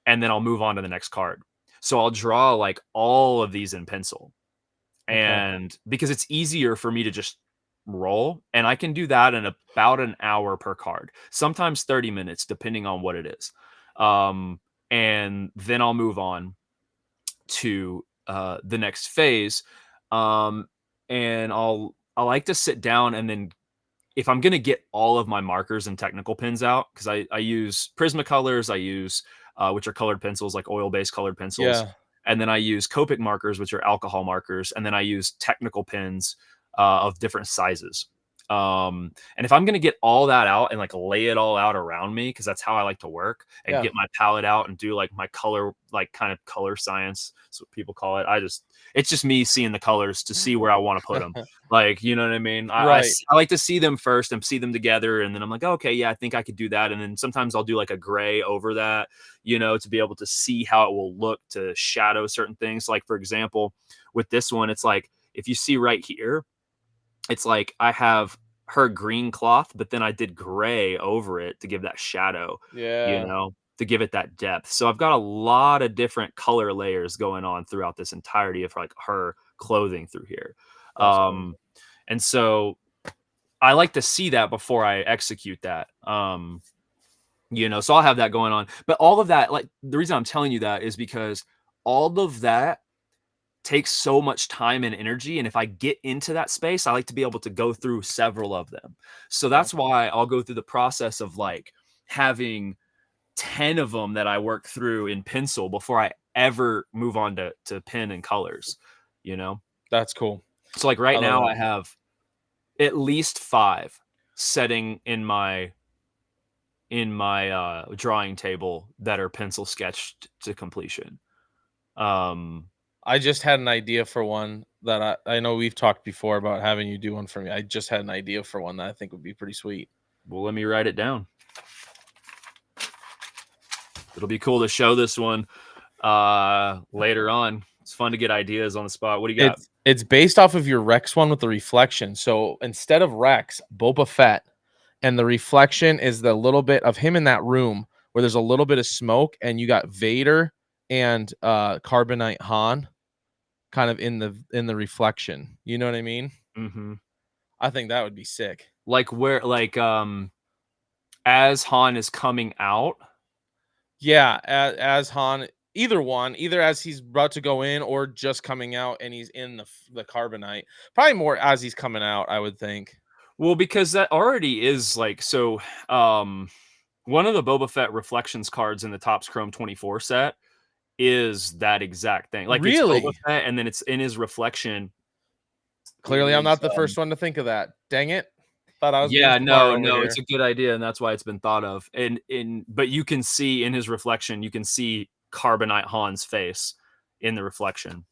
and then I'll move on to the next card. So I'll draw like all of these in pencil. Okay. And because it's easier for me to just roll, and I can do that in about an hour per card, sometimes 30 minutes, depending on what it is. And then I'll move on to the next phase. And I like to sit down and then if I'm gonna get all of my markers and technical pens out, because I use Prismacolors, I use which are colored pencils, like oil-based colored pencils, Yeah. and then I use Copic markers, which are alcohol markers, and then I use technical pens of different sizes. And if I'm gonna get all that out and like lay it all out around me, because that's how I like to work, and Yeah. get my palette out and do like my color, like kind of color science, that's what people call it. It's just me seeing the colors to see where I want to put them. Like, you know what I mean? Right. I like to see them first and see them together. And then I'm like, okay, yeah, I think I could do that. And then sometimes I'll do like a gray over that, to be able to see how it will look to shadow certain things. Like, for example, with this one, it's like, if you see right here, it's like I have her green cloth, but then I did gray over it to give that shadow, Yeah. to give it that depth. So I've got a lot of different color layers going on throughout this entirety of like her clothing through here. That's cool. And so I like to see that before I execute that. So I'll have that going on. But all of that, like the reason I'm telling you that is because all of that takes so much time and energy. And if I get into that space, I like to be able to go through several of them. So that's Gotcha. why I'll go through the process of like having 10 of them that I work through in pencil before I ever move on to pen and colors, you know? That's cool. So like I right love now that. I have at least 5 setting in my drawing table that are pencil sketched to completion. I just had an idea for one that I know we've talked before about having you do one for me. I just had an idea for one that I think would be pretty sweet. Well, let me write it down. It'll be cool to show this one later on. It's fun to get ideas on the spot. What do you got? It's based off of your Rex one with the reflection. So instead of Rex, Boba Fett, and the reflection is the little bit of him in that room where there's a little bit of smoke, and you got Vader and Carbonite Han kind of in the reflection. You know what I mean? Mm-hmm. I think that would be sick. Like where, like as Han is coming out. Yeah, as Han, either as he's about to go in or just coming out and he's in the carbonite. Probably more as he's coming out, I would think. Well, because that already is like so. One of the Boba Fett reflections cards in the Topps Chrome 24 set is that exact thing. Like it's Boba Really? Fett, and then it's in his reflection. Clearly, I'm Is not the first one to think of that. Dang it! Thought I was being Yeah, smart no, over no, it's here. a good idea, and that's why it's been thought of. But you can see in his reflection, you can see Carbonite Han's face in the reflection.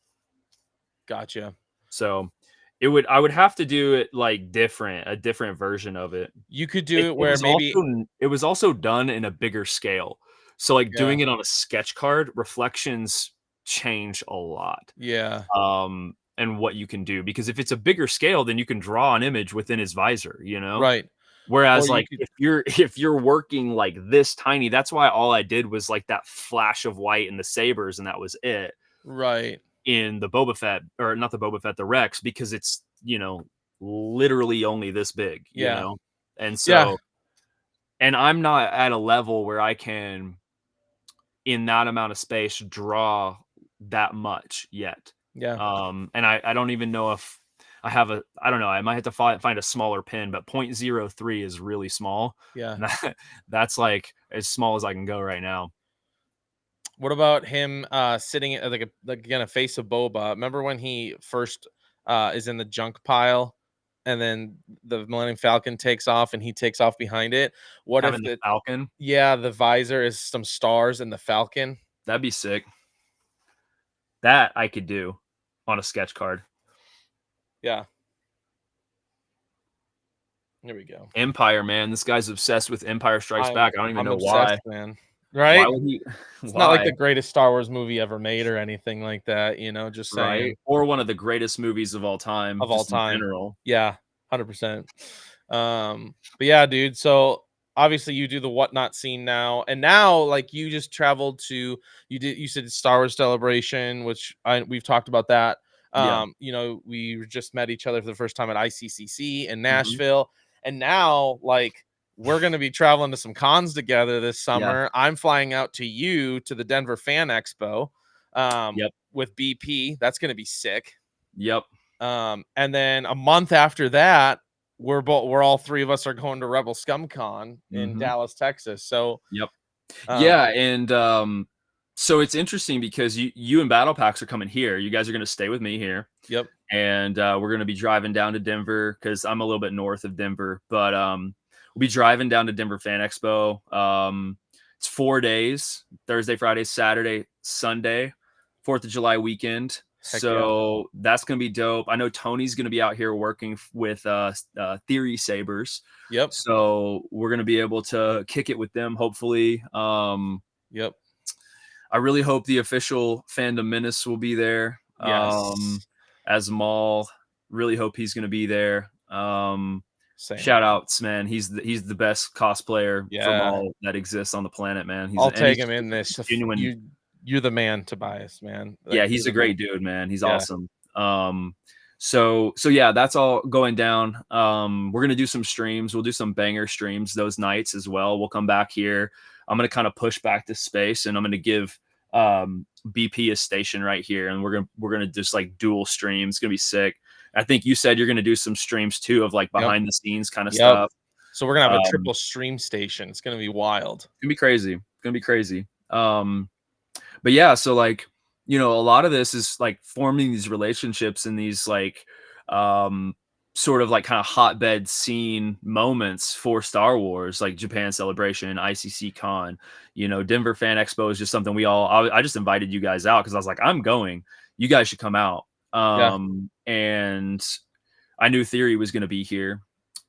Gotcha. So I would have to do it like a different version of it. You could do it where maybe, It was also done in a bigger scale. So like yeah, doing it on a sketch card, reflections change a lot. yeah, And what you can do, because if it's a bigger scale, then you can draw an image within his visor, right. Or Whereas you like could, if you're working like this tiny, that's why all I did was like that flash of white and the sabers, and that was it right, in the Boba Fett, or not the Boba Fett, the Rex, because it's, literally only this big, yeah, And yeah, so, and I'm not at a level where I can, in that amount of space, draw that much yet. yeah, And I don't even know if I don't know, I might have to find a smaller pin, but 0.03 is really small. yeah. And that's like as small as I can go right now. What about him sitting at like again a face of Boba? Remember when he first is in the junk pile and then the Millennium Falcon takes off and he takes off behind it? What if Having the Falcon, the visor is some stars and the Falcon? that'd be sick. That I could do on a sketch card. Yeah. Here we go. Empire, man. This guy's obsessed with Empire Strikes Back. I don't even I'm know obsessed, why. man. Why Right? would he? It's not like Why? the greatest Star Wars movie ever made or anything like that, just Right? saying. Or one of the greatest movies of all time, Of all just in time. general. Yeah, 100%. But yeah, dude, so obviously you do the whatnot scene now, and now like you just traveled to you said Star Wars Celebration, which we've talked about that. Yeah. We just met each other for the first time at ICCC in Mhm. Nashville, and now like we're going to be traveling to some cons together this Yeah. summer. I'm flying out to you to the Denver Fan Expo Yep. with BP. That's going to be sick. Yep. And then a month after that, we're all three of us are going to Rebel Scum Con in Mhm. Dallas, Texas. So, Yep. um, Yeah, and, so it's interesting because you and Battle Packs are coming here. You guys are gonna stay with me here, yep, and, we're gonna be driving down to Denver because 'cause I'm a little bit north of Denver, but, we'll be driving down to Denver Fan Expo. It's 4 days, Thursday, Friday, Saturday, Sunday, 4th of July weekend. heck yeah, So, that's gonna be dope. I know Tony's gonna be out here working with, Theory Sabers. yep, So, we're gonna be able to kick it with them, hopefully. yep, I really hope the official Fandom Menace will be there, yes, as Maul. Really hope he's gonna be there. same, Shout outs, man. He's the best cosplayer for yeah. Maul that exists on the planet, man. I'll He's take him just in a this. genuine. You're the man, Tobias, man. Like Yeah, you're he's a the man. great dude, man. He's Yeah, awesome. So yeah, that's all going down. We're gonna do some streams. We'll do some banger streams those nights as well. We'll come back here. I'm gonna kind of push back this space, and I'm gonna give BP a station right here, and we're gonna just like dual streams. It's gonna be sick. I think you said you're gonna do some streams too of like yep, behind the scenes kind of yep. stuff. So we're gonna have a Um, triple stream station. It's gonna be wild. it's gonna be crazy. It's gonna be crazy. But yeah, so like, a lot of this is like forming these relationships and these like um sort of like kind of hotbed scene moments for Star Wars, like Japan Celebration, ICC Con, Denver Fan Expo is just something I just invited you guys out because I was like, I'm going, you guys should come out. Yeah, And I knew Theory was going to be here.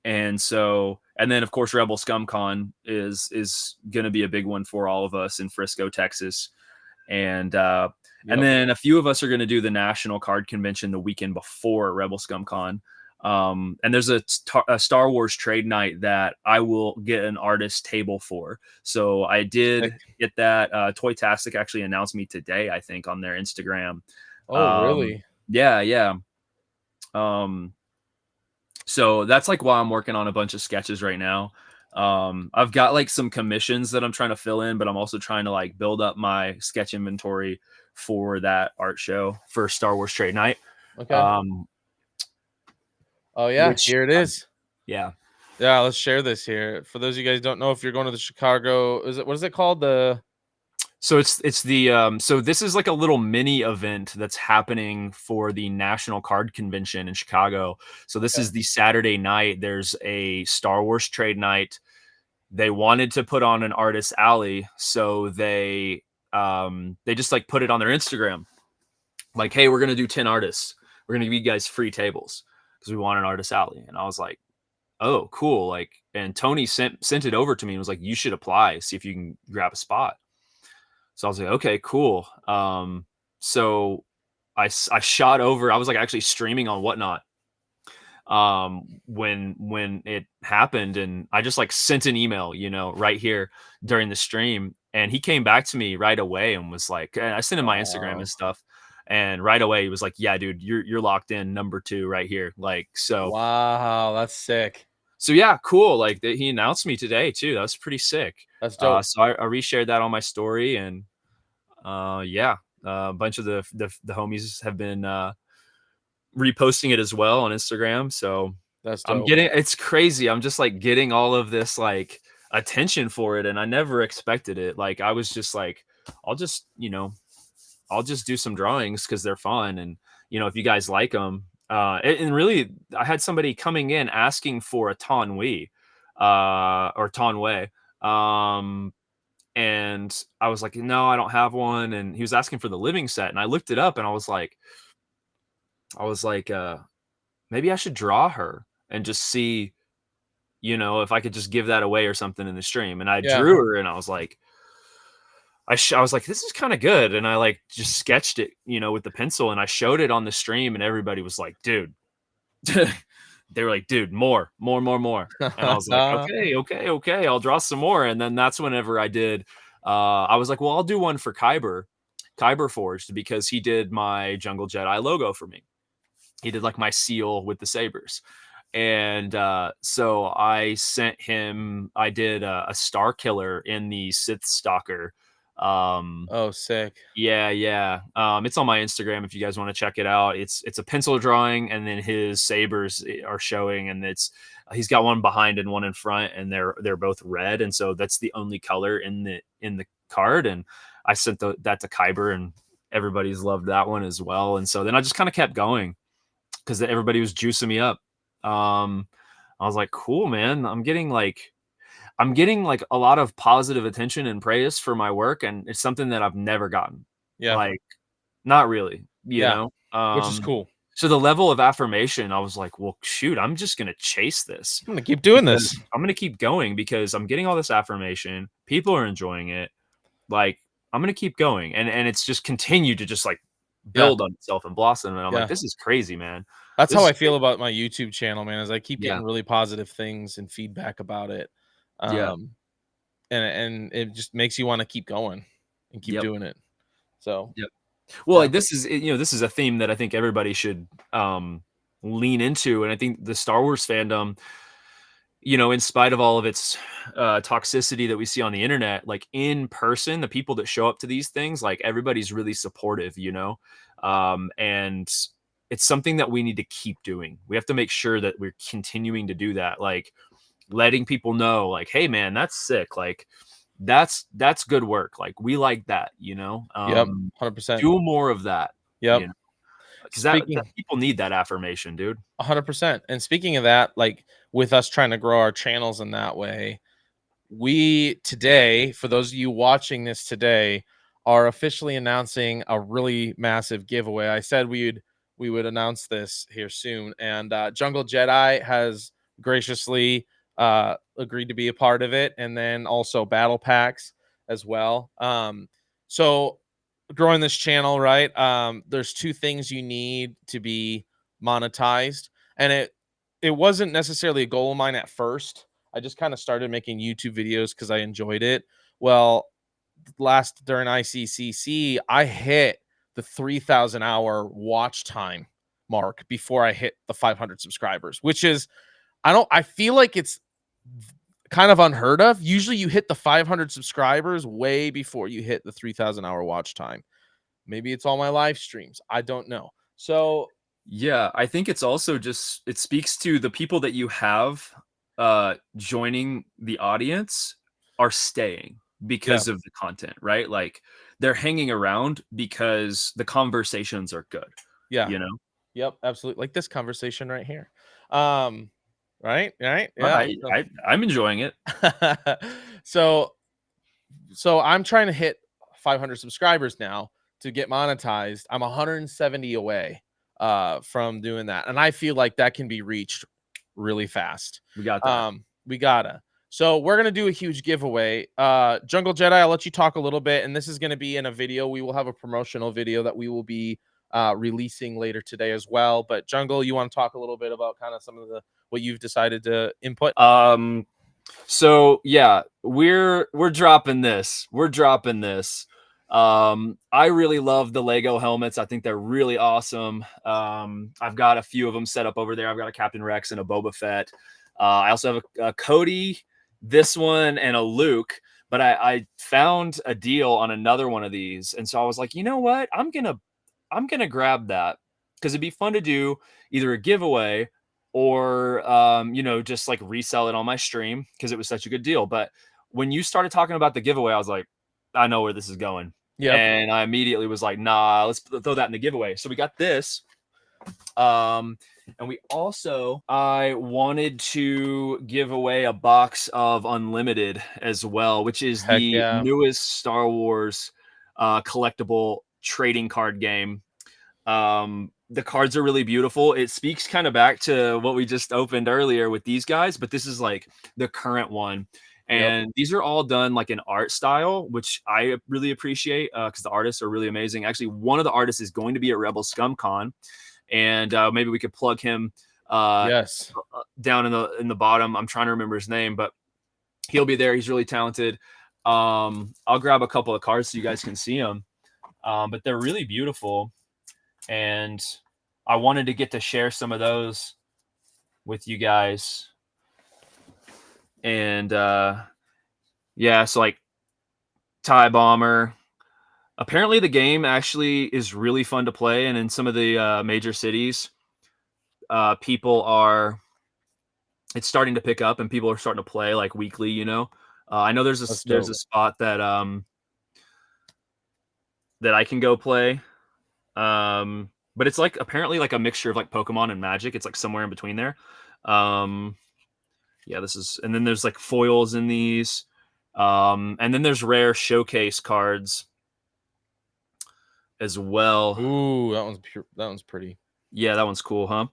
And then of course Rebel Scum Con is going to be a big one for all of us in Frisco, Texas. And yep. then a few of us are going to do the national card convention the weekend before Rebel Scum Con. And there's a Star Wars trade night that I will get an artist table for. So I did Sick. get that. Toytastic actually announced me today, I think, on their Instagram. Oh, Um, really? yeah, yeah. Um, so that's like why I'm working on a bunch of sketches right now. I've got like some commissions that I'm trying to fill in, but I'm also trying to like build up my sketch inventory for that art show for Star Wars Trade Night. Okay. Um, Oh yeah, which here it is. yeah. Yeah, let's share this here. For those of you guys who don't know, if you're going to the Chicago, what is it called? The So it's the so this is like a little mini event that's happening for the National Card Convention in Chicago. So this Okay. is the Saturday night. There's a Star Wars trade night. They wanted to put on an artist alley, so they just like put it on their Instagram. Like, hey, we're gonna do 10 artists. We're gonna give you guys free tables because we want an artist alley. And I was like, oh, cool. Like, and Tony sent it over to me and was like, you should apply, see if you can grab a spot. So I was like, okay, cool. So I shot over. I was like actually streaming on Whatnot when it happened, and I just like sent an email, right here during the stream, and he came back to me right away and was like, and I sent him my Instagram Wow. and stuff, and right away he was like, yeah, dude, you're locked in, number 2 right here. Like, Wow, that's sick. so yeah, cool. Like he announced me today too. That was pretty sick. That's dope. So I reshared that on my story, and yeah, a bunch of the homies have been reposting it as well on Instagram. So That's dope. it's crazy. I'm just like getting all of this like attention for it, and I never expected it. Like I was just like, I'll just, I'll just do some drawings because they're fun, and if you guys like them. And really, I had somebody coming in asking for a Tanwei, or Tanwei. And I was like, no, I don't have one. And he was asking for the living set, and I looked it up, and I was like, maybe I should draw her and just see, if I could just give that away or something in the stream. And I Yeah. drew her, and I was like, I was like, this is kind of good. And I like just sketched it, with the pencil, and I showed it on the stream, and everybody was like, dude, they were like, dude, more. And I was like, okay, I'll draw some more. And then that's whenever I did, I was like, well, I'll do one for Kyber Forged, because he did my Jungle Jedi logo for me. He did like my seal with the sabers. And so I sent him, I did a Star Killer in the Sith Stalker. Oh, sick. Yeah. It's on my Instagram if you guys want to check it out. It's a pencil drawing, and then his sabers are showing, and he's got one behind and one in front, and they're both red, and so that's the only color in the card. And I sent that to Kyber, and everybody's loved that one as well. And so then I just kind of kept going because everybody was juicing me up. I was like, cool, man. I'm getting like a lot of positive attention and praise for my work, and it's something that I've never gotten. Yeah. Like, not really, Yeah. Which is cool. So the level of affirmation, I was like, well, shoot, I'm just going to chase this. I'm going to keep doing this. I'm going to keep going because I'm getting all this affirmation. People are enjoying it. Like, I'm going to keep going. And it's just continued to just like build on itself and blossom. And I'm like, this is crazy, man. That's how I feel about my YouTube channel, man, is I keep getting Yeah. really positive things and feedback about it. And it just makes you want to keep going and keep doing it. So, well, like this is a theme that I think everybody should lean into. And I think the Star Wars fandom, in spite of all of its toxicity that we see on the internet, like in person, the people that show up to these things, like everybody's really supportive, and it's something that we need to keep doing. We have to make sure that we're continuing to do that. Like, letting people know, like, hey man, that's sick. Like, that's good work. Like, we like that, 100%. Do more of that. Yep. Because that people need that affirmation, dude. 100%. And speaking of that, like with us trying to grow our channels in that way, we today, for those of you watching this today, are officially announcing a really massive giveaway. I said we would announce this here soon, and Jungle Jedi has graciously agreed to be a part of it, and then also battle packs as well. So growing this channel, right? There's two things you need to be monetized, and it wasn't necessarily a goal of mine at first. I just kind of started making YouTube videos because I enjoyed it. Well, during ICCC, I hit the 3,000 hour watch time mark before I hit the 500 subscribers, which is, I feel like it's kind of unheard of. Usually you hit the 500 subscribers way before you hit the 3,000 hour watch time. Maybe it's all my live streams. I don't know. So yeah, I think it's also just, it speaks to the people that you have joining the audience are staying because of the content, right? Like, they're hanging around because the conversations are good. Yeah. Yep, absolutely. Like this conversation right here. Right? Yeah. I'm enjoying it. So I'm trying to hit 500 subscribers now to get monetized. I'm 170 away from doing that, and I feel like that can be reached really fast. We got that. We gotta. So we're gonna do a huge giveaway. Jungle Jedi, I'll let you talk a little bit, and this is gonna be in a video. We will have a promotional video that we will be releasing later today as well. But Jungle, you want to talk a little bit about kind of some of what you've decided to input? So yeah, we're dropping this. I really love the Lego helmets. I think they're really awesome. I've got a few of them set up over there. I've got a Captain Rex and a Boba Fett. I also have a Cody, this one, and a Luke. But I found a deal on another one of these, and so I was like, you know what? I'm gonna grab that because it'd be fun to do either a giveaway or just like resell it on my stream because it was such a good deal. But when you started talking about the giveaway, I was like, I know where this is going. Yeah. And I immediately was like, nah, let's throw that in the giveaway. So we got this. And we also, I wanted to give away a box of Unlimited as well, which is the newest Star Wars collectible trading card game. The cards are really beautiful. It speaks kind of back to what we just opened earlier with these guys, but this is like the current one. And these are all done like in art style, which I really appreciate because the artists are really amazing. Actually, one of the artists is going to be at Rebel Scum Con, and maybe we could plug him Yes. down in the bottom. I'm trying to remember his name, but he'll be there. He's really talented. I'll grab a couple of cards so you guys can see them. But they're really beautiful, and I wanted to get to share some of those with you guys. And yeah, so like TIE Bomber. Apparently the game actually is really fun to play, and in some of the major cities, it's starting to pick up and people are starting to play like weekly, you know. I know there's a spot that that I can go play. But it's like apparently like a mixture of like Pokemon and Magic. It's like somewhere in between there. Yeah, and then there's like foils in these. And then there's rare showcase cards as well. Ooh, that one's pretty. Yeah, that one's cool, huh?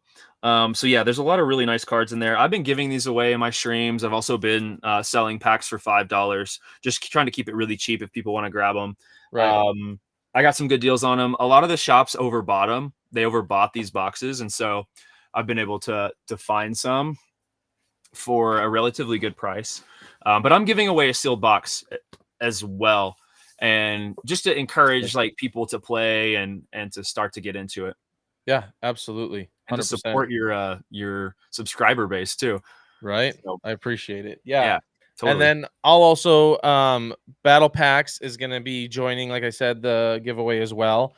So yeah, there's a lot of really nice cards in there. I've been giving these away in my streams. I've also been selling packs for $5, just trying to keep it really cheap if people want to grab them. Right. I got some good deals on them. A lot of the shops overbought them. They overbought these boxes, and so I've been able to find some for a relatively good price. But I'm giving away a sealed box as well, and just to encourage like people to play and to start to get into it. Yeah, absolutely. 100%. And to support your subscriber base too. Right. So, I appreciate it. Yeah. Totally. And then I'll also Battle Packs is going to be joining, like I said, the giveaway as well.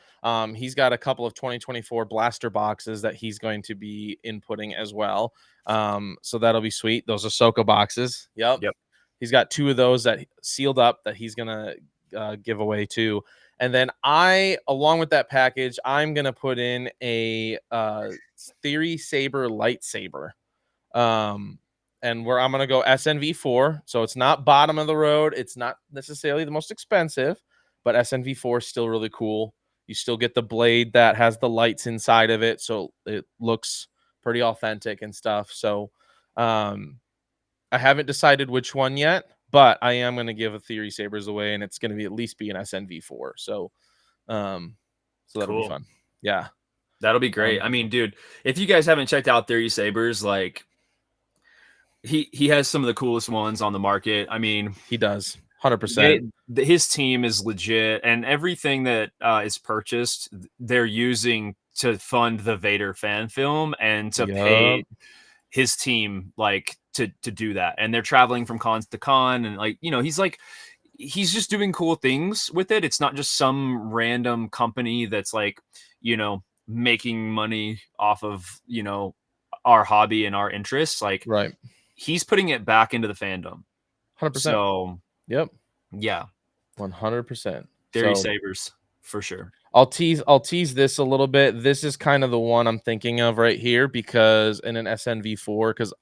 He's got a couple of 2024 blaster boxes that he's going to be inputting as well. So that'll be sweet. Those Ahsoka boxes. Yep. He's got 2 of those that sealed up that he's going to give away too. And then along with that package, I'm going to put in a Theory Saber lightsaber. And where I'm going to go SNV4. So it's not bottom of the road. It's not necessarily the most expensive, but SNV4 is still really cool. You still get the blade that has the lights inside of it. So it looks pretty authentic and stuff. So I haven't decided which one yet, but I am going to give a Theory Sabers away, and it's going to be at least be an SNV4. So that'll be fun. Yeah. That'll be great. I mean, dude, if you guys haven't checked out Theory Sabers, like he has some of the coolest ones on the market. I mean, he does 100%. His team is legit, and everything that is purchased, they're using to fund the Vader fan film and to pay his team like to do that. And they're traveling from con to con, and like, you know, he's just doing cool things with it. It's not just some random company that's like, you know, making money off of, you know, our hobby and our interests. Like, right. He's putting it back into the fandom. 100%. So, yep. Yeah. 100%. Theory Sabers for sure. I'll tease this a little bit. This is kind of the one I'm thinking of right here, because in an SNV4, because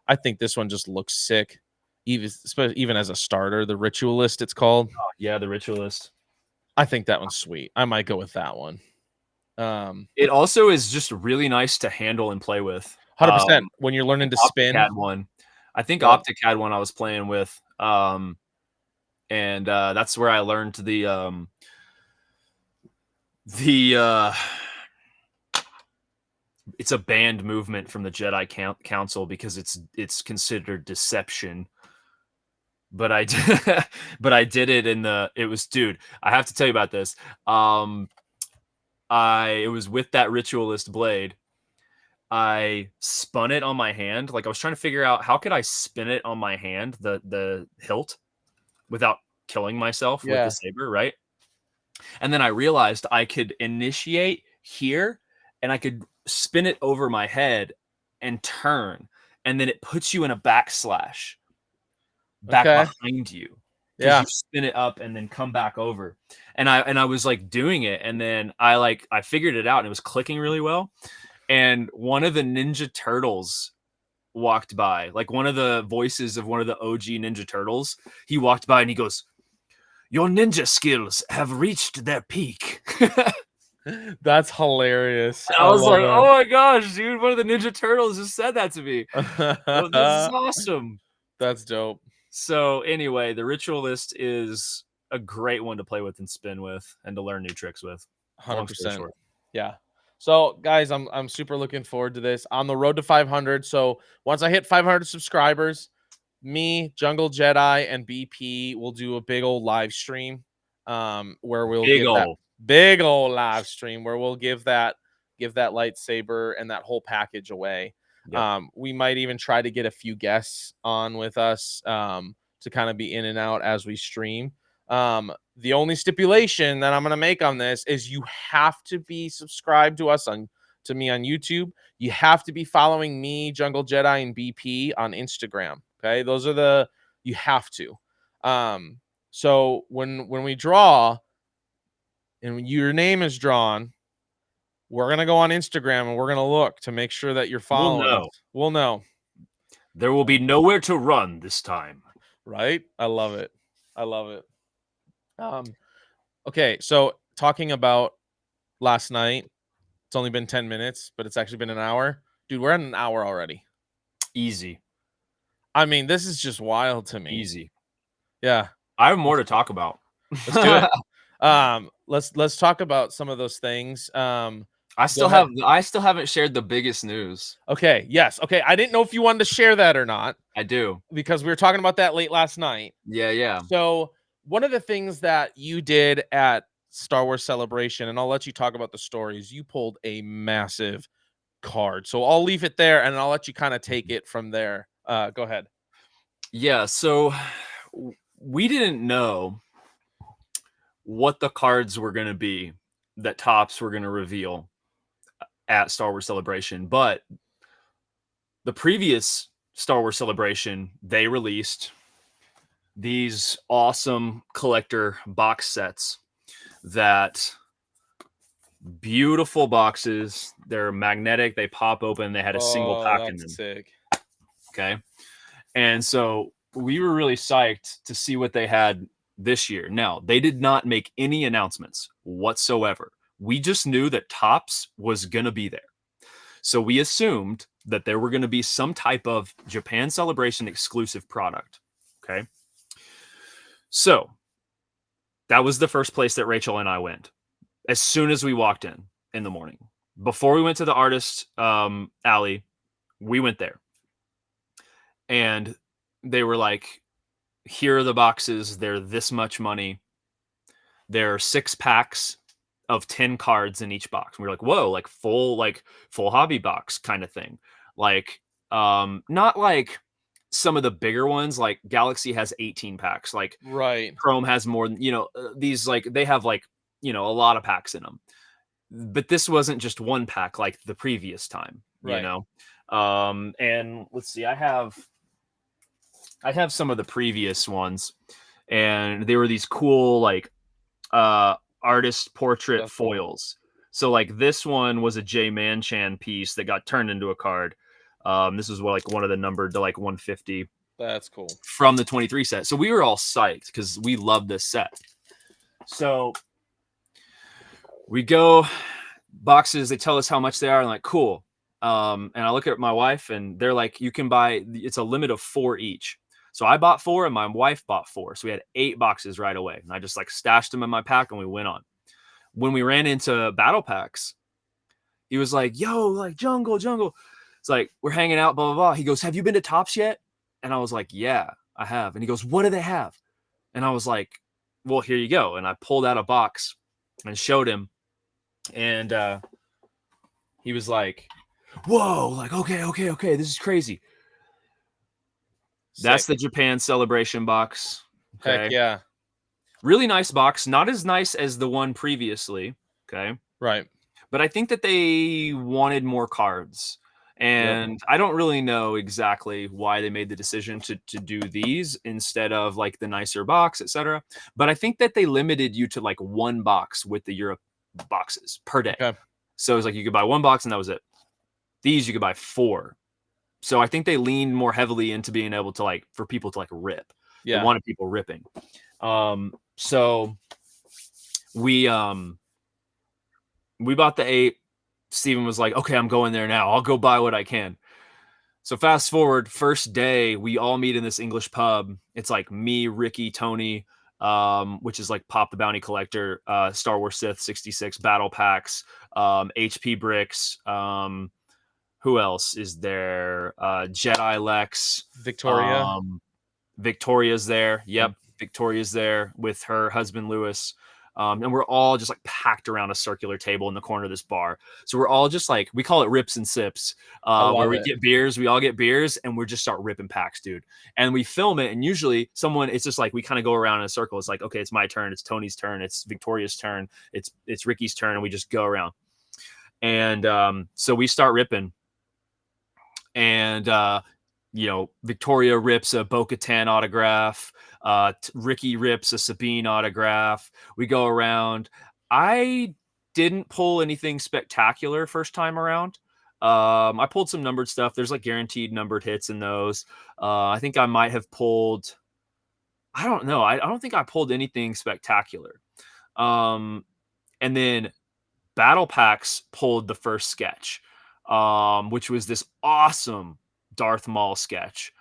I think this one just looks sick, even as a starter. The Ritualist, it's called. Oh, yeah, the Ritualist. I think that one's sweet. I might go with that one. It also is just really nice to handle and play with. 100%. When you're learning to spin. I think Optic had one I was playing with. And that's where I learned the it's a banned movement from the Jedi Council because it's considered deception. But I did it dude, I have to tell you about this. It was with that Ritualist blade. I spun it on my hand. Like, I was trying to figure out how could I spin it on my hand, the hilt, without killing myself with the saber, right? And then I realized I could initiate here and I could spin it over my head and turn, and then it puts you in a backslash back behind you. You spin it up and then come back over. And I was like doing it, and then I figured it out, and it was clicking really well. And one of the Ninja Turtles walked by, like one of the voices of one of the OG Ninja Turtles. He walked by and he goes, "Your ninja skills have reached their peak." That's hilarious. I was like, oh my gosh, dude, one of the Ninja Turtles just said that to me. This is awesome. That's dope. So anyway, the Ritualist is a great one to play with and spin with and to learn new tricks with. Long story 100%. short. Yeah. So guys, I'm super looking forward to this. On the road to 500. So once I hit 500 subscribers, me, Jungle Jedi, and BP will do a big old live stream where we'll Big give that ol'. big old live stream where we'll give that lightsaber and that whole package away. Yep. We might even try to get a few guests on with us to kind of be in and out as we stream. The only stipulation that I'm going to make on this is you have to be subscribed to me on YouTube. You have to be following me, Jungle Jedi, and BP on Instagram. Okay, those are you have to. So when we draw and when your name is drawn, we're gonna go on Instagram and we're gonna look to make sure that you're following know. us. We'll know. There will be nowhere to run this time. Right? I love it. I love it. Okay, so talking about last night, it's only been 10 minutes, but it's actually been an hour. Dude, we're at an hour already. Easy. I mean, this is just wild to me. Easy. Yeah. I have more to talk about. Let's do it. Let's talk about some of those things. I still haven't shared the biggest news. Okay, yes. Okay, I didn't know if you wanted to share that or not I do. because we were talking about that late last night. Yeah. So, one of the things that you did at Star Wars Celebration, and I'll let you talk about the stories, you pulled a massive card. So, I'll leave it there and I'll let you kind of take it from there. Go ahead. Yeah, so we didn't know what the cards were going to be that Topps were going to reveal at Star Wars Celebration, but the previous Star Wars Celebration, they released these awesome collector box sets that beautiful boxes. They're magnetic. They pop open. They had a single pack in them. Sick. Okay. And so we were really psyched to see what they had this year. Now, they did not make any announcements whatsoever. We just knew that Topps was going to be there. So we assumed that there were going to be some type of Japan Celebration exclusive product. Okay. So that was the first place that Rachel and I went as soon as we walked in the morning. Before we went to the artist alley, we went there. And they were like, here are the boxes. They're this much money. There are 6 packs of 10 cards in each box. And we were like, whoa, like full hobby box kind of thing. Like, not like some of the bigger ones, like Galaxy has 18 packs. Like Right. Chrome has more than, these, like, they have like, a lot of packs in them. But this wasn't just one pack like the previous time, Right. And let's see, I have some of the previous ones, and they were these cool, like, artist portrait That's cool. foils. So like this one was a J Manchan piece that got turned into a card. This was like one of the numbered to like 150. That's cool. From the 23 set. So we were all psyched because we love this set. So we go, boxes, they tell us how much they are, and like, cool. And I look at my wife and they're like, you can buy, it's a limit of 4 each. So I bought 4 and my wife bought 4. So we had 8 boxes right away. And I just like stashed them in my pack and we went on. When we ran into battle packs, he was like, yo, like jungle. It's like, we're hanging out, blah, blah, blah. He goes, have you been to Topps yet? And I was like, yeah, I have. And he goes, what do they have? And I was like, well, here you go. And I pulled out a box and showed him. And he was like, whoa, like, okay, this is crazy. Sick. That's the Japan Celebration box. Okay. Heck yeah. Really nice box. Not as nice as the one previously. Okay. Right. But I think that they wanted more cards. And I don't really know exactly why they made the decision to do these instead of like the nicer box, etc. But I think that they limited you to like 1 box with the Europe boxes per day. Okay. So it was like you could buy 1 box and that was it. These you could buy 4. So I think they leaned more heavily into being able to, like, for people to like rip. Yeah. They wanted people ripping. So we bought the 8. Steven was like, okay, I'm going there now. I'll go buy what I can. So fast forward, first day, we all meet in this English pub. It's like me, Ricky, Tony, which is like Pop the Bounty Collector, Star Wars Sith 66, Battle Packs, HP Bricks. Who else is there? Jedi Lex. Victoria. Victoria's there. Yep. Victoria's there with her husband, Lewis. And we're all just like packed around a circular table in the corner of this bar. So we're all just like, we call it rips and sips, where we get beers, we all get beers and we just start ripping packs, dude. And we film it. And usually it's just like, we kind of go around in a circle. It's like, okay, it's my turn. It's Tony's turn. It's Victoria's turn. It's Ricky's turn. And we just go around. And so we start ripping. And, Victoria rips a Bo-Katan autograph. Ricky rips a Sabine autograph. We go around. I didn't pull anything spectacular first time around. I pulled some numbered stuff. There's like guaranteed numbered hits in those. I think I might have pulled, I don't know. I don't think I pulled anything spectacular. And then Battle Packs pulled the first sketch, which was this awesome Darth Maul sketch.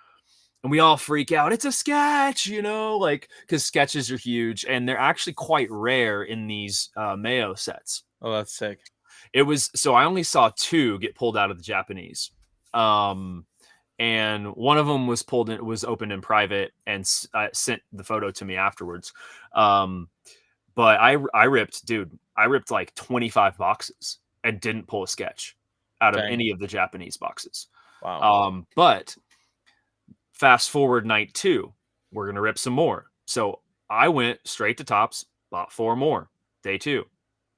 And we all freak out. It's a sketch, like, because sketches are huge and they're actually quite rare in these Mayo sets. Oh, that's sick. So I only saw 2 get pulled out of the Japanese. And one of them was opened in private and sent the photo to me afterwards. But I ripped like 25 boxes and didn't pull a sketch out of any of the Japanese boxes. Wow. But fast forward night 2, we're going to rip some more. So I went straight to Tops, bought 4 more, day 2.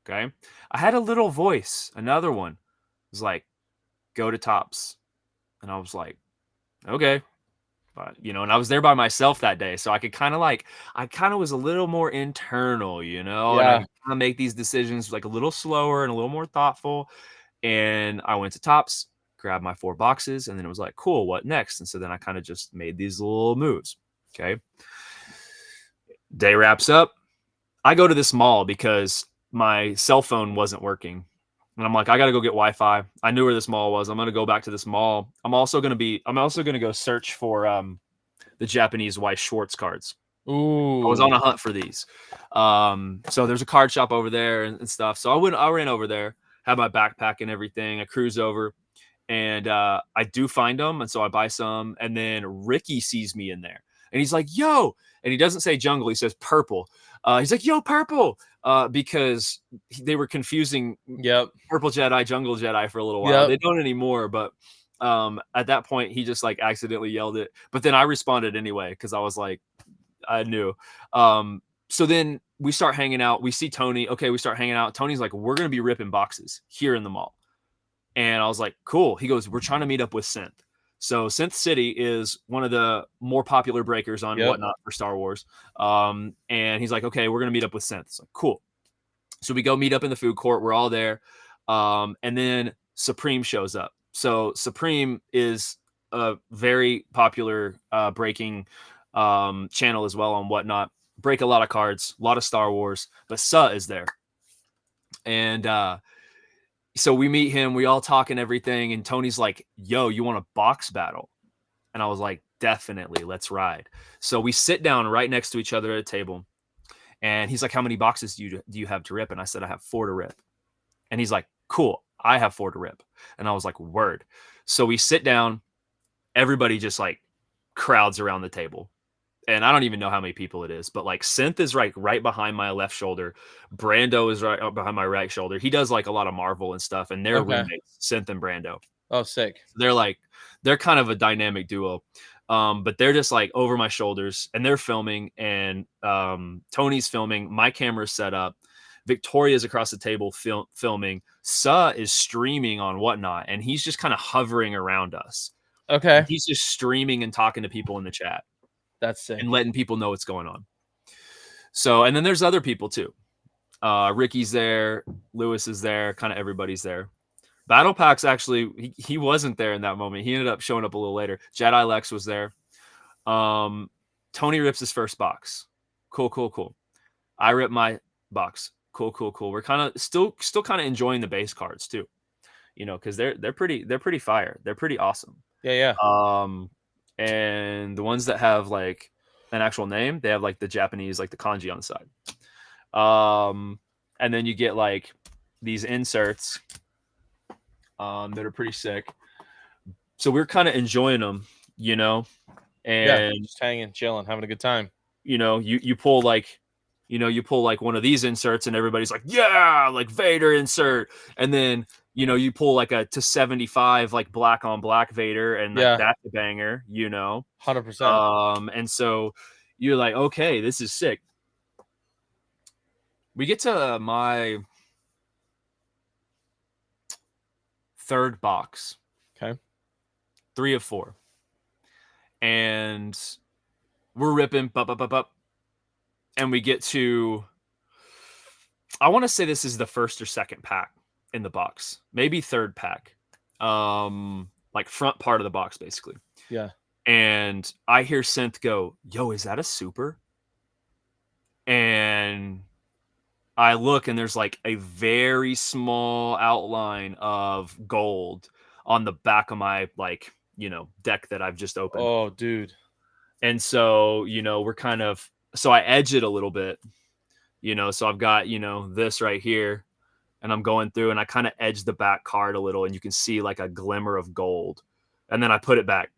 Okay. I had a little voice. Another one was like, go to Tops. And I was like, okay. But, and I was there by myself that day. So I could kind of was a little more internal, and I kind of make these decisions like a little slower and a little more thoughtful. And I went to Tops, grabbed my 4 boxes, and then it was like, cool, what next? And so then I kind of just made these little moves. Okay. Day wraps up. I go to this mall because my cell phone wasn't working. And I'm like, I got to go get Wi-Fi. I knew where this mall was. I'm going to go back to this mall. I'm also going to go search for the Japanese Weiss Schwartz cards. Ooh. I was on a hunt for these. So there's a card shop over there and stuff. So I ran over there, had my backpack and everything. I cruise over and I do find them. And so I buy some. And then Ricky sees me in there and he's like, yo, and he doesn't say jungle. He says purple. He's like, yo, purple. Because they were confusing Purple Jedi, Jungle Jedi for a little while. They don't anymore, but at that point, he just like accidentally yelled it. But then I responded anyway because I was like, I knew. So then we start hanging out. We see Tony. Okay, we start hanging out. Tony's like, we're going to be ripping boxes here in the mall. And I was like, cool. He goes, we're trying to meet up with Synth. So Synth City is one of the more popular breakers on Whatnot for Star Wars. And he's like, okay, we're going to meet up with Synth. It's like, cool. So we go meet up in the food court. We're all there. And then Supreme shows up. So Supreme is a very popular breaking channel as well on Whatnot. Break a lot of cards, a lot of Star Wars, but Suh is there. And so we meet him, we all talk and everything. And Tony's like, yo, you want a box battle? And I was like, definitely, let's ride. So we sit down right next to each other at a table. And he's like, how many boxes do you have to rip? And I said, I have 4 to rip. And he's like, cool, I have 4 to rip. And I was like, word. So we sit down, everybody just like crowds around the table. And I don't even know how many people it is, but like Synth is right behind my left shoulder. Brando is right behind my right shoulder. He does like a lot of Marvel and stuff, and they're roommates, Synth and Brando. Oh, sick. They're kind of a dynamic duo. But they're just like over my shoulders and they're filming and Tony's filming. My camera's set up. Victoria's across the table filming. Suh is streaming on Whatnot and he's just kind of hovering around us. Okay. And he's just streaming and talking to people in the chat. That's sick. And letting people know what's going on. So, and then there's other people too. Ricky's there. Lewis is there. Kind of everybody's there. Battle Packs, actually, he wasn't there in that moment. He ended up showing up a little later. Jedi Lex was there. Tony rips his first box. Cool. I rip my box. Cool. We're kind of still kind of enjoying the base cards too, because they're pretty fire. They're pretty awesome. Yeah. And the ones that have like an actual name, they have like the Japanese, like the kanji on the side. And then you get like these inserts that are pretty sick. So we're kind of enjoying them, and just hanging, chilling, having a good time. you pull like one of these inserts and everybody's like, yeah, like Vader insert. And then, you pull like a to 75, like black on black Vader, and like that's a banger, 100%. And so you're like, okay, this is sick. We get to my third box. Okay. 3 of 4. And we're ripping, and we get to, I want to say this is the first or second pack in the box, maybe third pack, like front part of the box, basically. Yeah. And I hear Synth go, yo, is that a super? And I look, and there's like a very small outline of gold on the back of my, like, deck that I've just opened. Oh, dude. And so, we're kind of, so I edge it a little bit, so I've got, this right here, and I'm going through, and I kind of edge the back card a little, and you can see like a glimmer of gold. And then I put it back.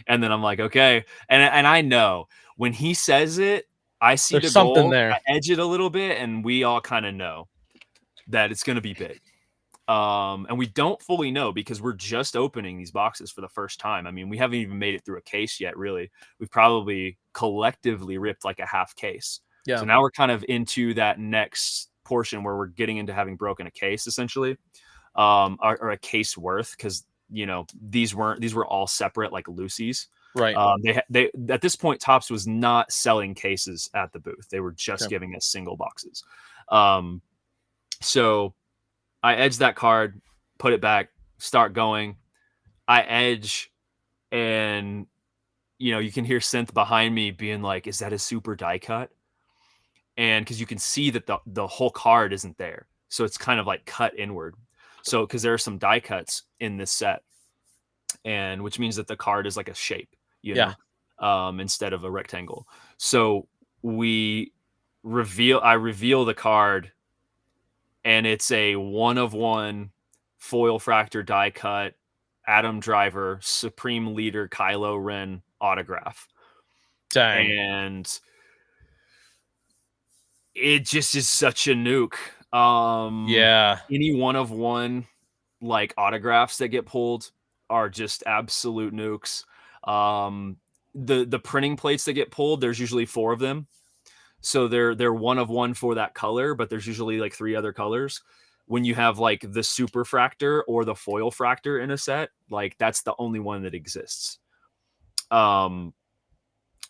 And then I'm like, okay. And I know when he says it, I see there's the something gold, there. I edge it a little bit, and we all kind of know that it's going to be big. And we don't fully know because we're just opening these boxes for the first time. I mean, we haven't even made it through a case yet, really. We've probably collectively ripped like a half case. Yeah. So now we're kind of into that next portion where we're getting into having broken a case, essentially, or a case worth, because these were all separate, like loosies. Right. They at this point, Topps was not selling cases at the booth. They were just giving us single boxes. So I edge that card, put it back, start going. I edge, and you can hear Synth behind me being like, "Is that a super die cut?" And because you can see that the whole card isn't there, so it's kind of like cut inward. So because there are some die cuts in this set, and which means that the card is like a shape, instead of a rectangle. So I reveal the card, and it's a 1/1 foil fractor die cut Adam Driver Supreme Leader Kylo Ren autograph. Dang. And it just is such a nuke. Any 1/1 like autographs that get pulled are just absolute nukes. The printing plates that get pulled, there's usually 4 of them. So they're 1/1 for that color, but there's usually like 3 other colors. When you have like the super fractor or the foil fractor in a set, like that's the only one that exists.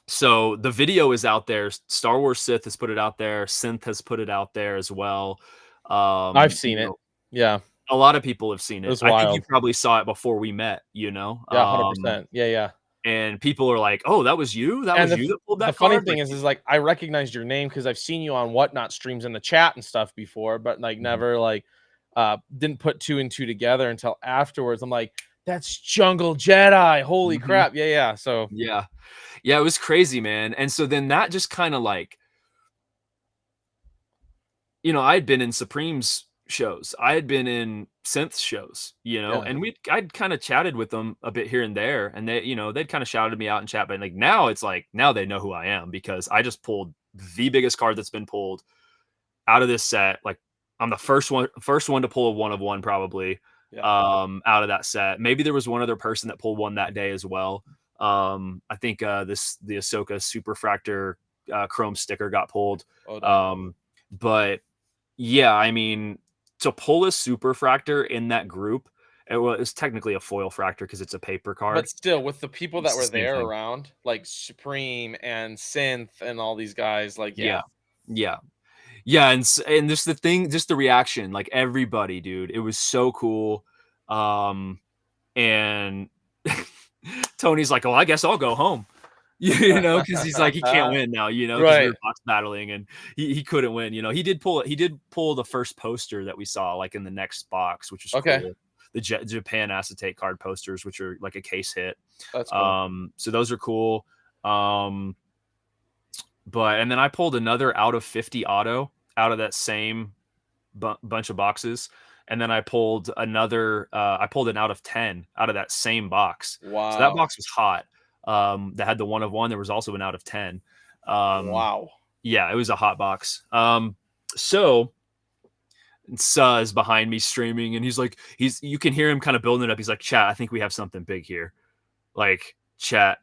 So the video is out there. Star Wars Sith has put it out there. Synth has put it out there as well. I've seen it. Yeah. A lot of people have seen it. was I think wild. you probably saw it before we met, Yeah, 100%. Yeah. And people are like, "Oh, that was you? That was you that pulled that The funny card?" thing is like I recognized your name because I've seen you on Whatnot streams in the chat and stuff before, but like never like didn't put 2 and 2 together until afterwards. I'm like, that's Jungle Jedi. Holy crap. Yeah. So yeah, it was crazy, man. And so then that just kind of like, I'd been in Supreme's shows, I had been in Synth shows, and I'd kind of chatted with them a bit here and there, and they'd kind of shouted me out in chat. But like now it's like, now they know who I am because I just pulled the biggest card that's been pulled out of this set. Like I'm the first one to pull a 1/1 probably out of that set. Maybe there was one other person that pulled one that day as well. I think the Ahsoka Super Fractor chrome sticker got pulled. But yeah, I mean, to pull a super fractor in that group, it's technically a foil fractor because it's a paper card. But still, with the people that were Same there thing. around, like Supreme and Synth and all these guys, like yeah. And just the thing, just the reaction, like everybody, dude, it was so cool. And Tony's like, "Oh, I guess I'll go home." Because he's like, he can't win now, because we were box battling and he couldn't win. He did pull the first poster that we saw like in the next box, which was cool. the Japan acetate card posters, which are like a case hit. That's cool. So those are cool. And then I pulled another out of 50 auto out of that same bunch of boxes. And then I pulled another, I pulled an out of 10 out of that same box. Wow. So that box was hot. That had the 1 of 1. There was also an out of 10. Wow. Yeah, it was a hot box. So is behind me streaming, and you can hear him kind of building it up. He's like, chat, I think we have something big here. Like, chat.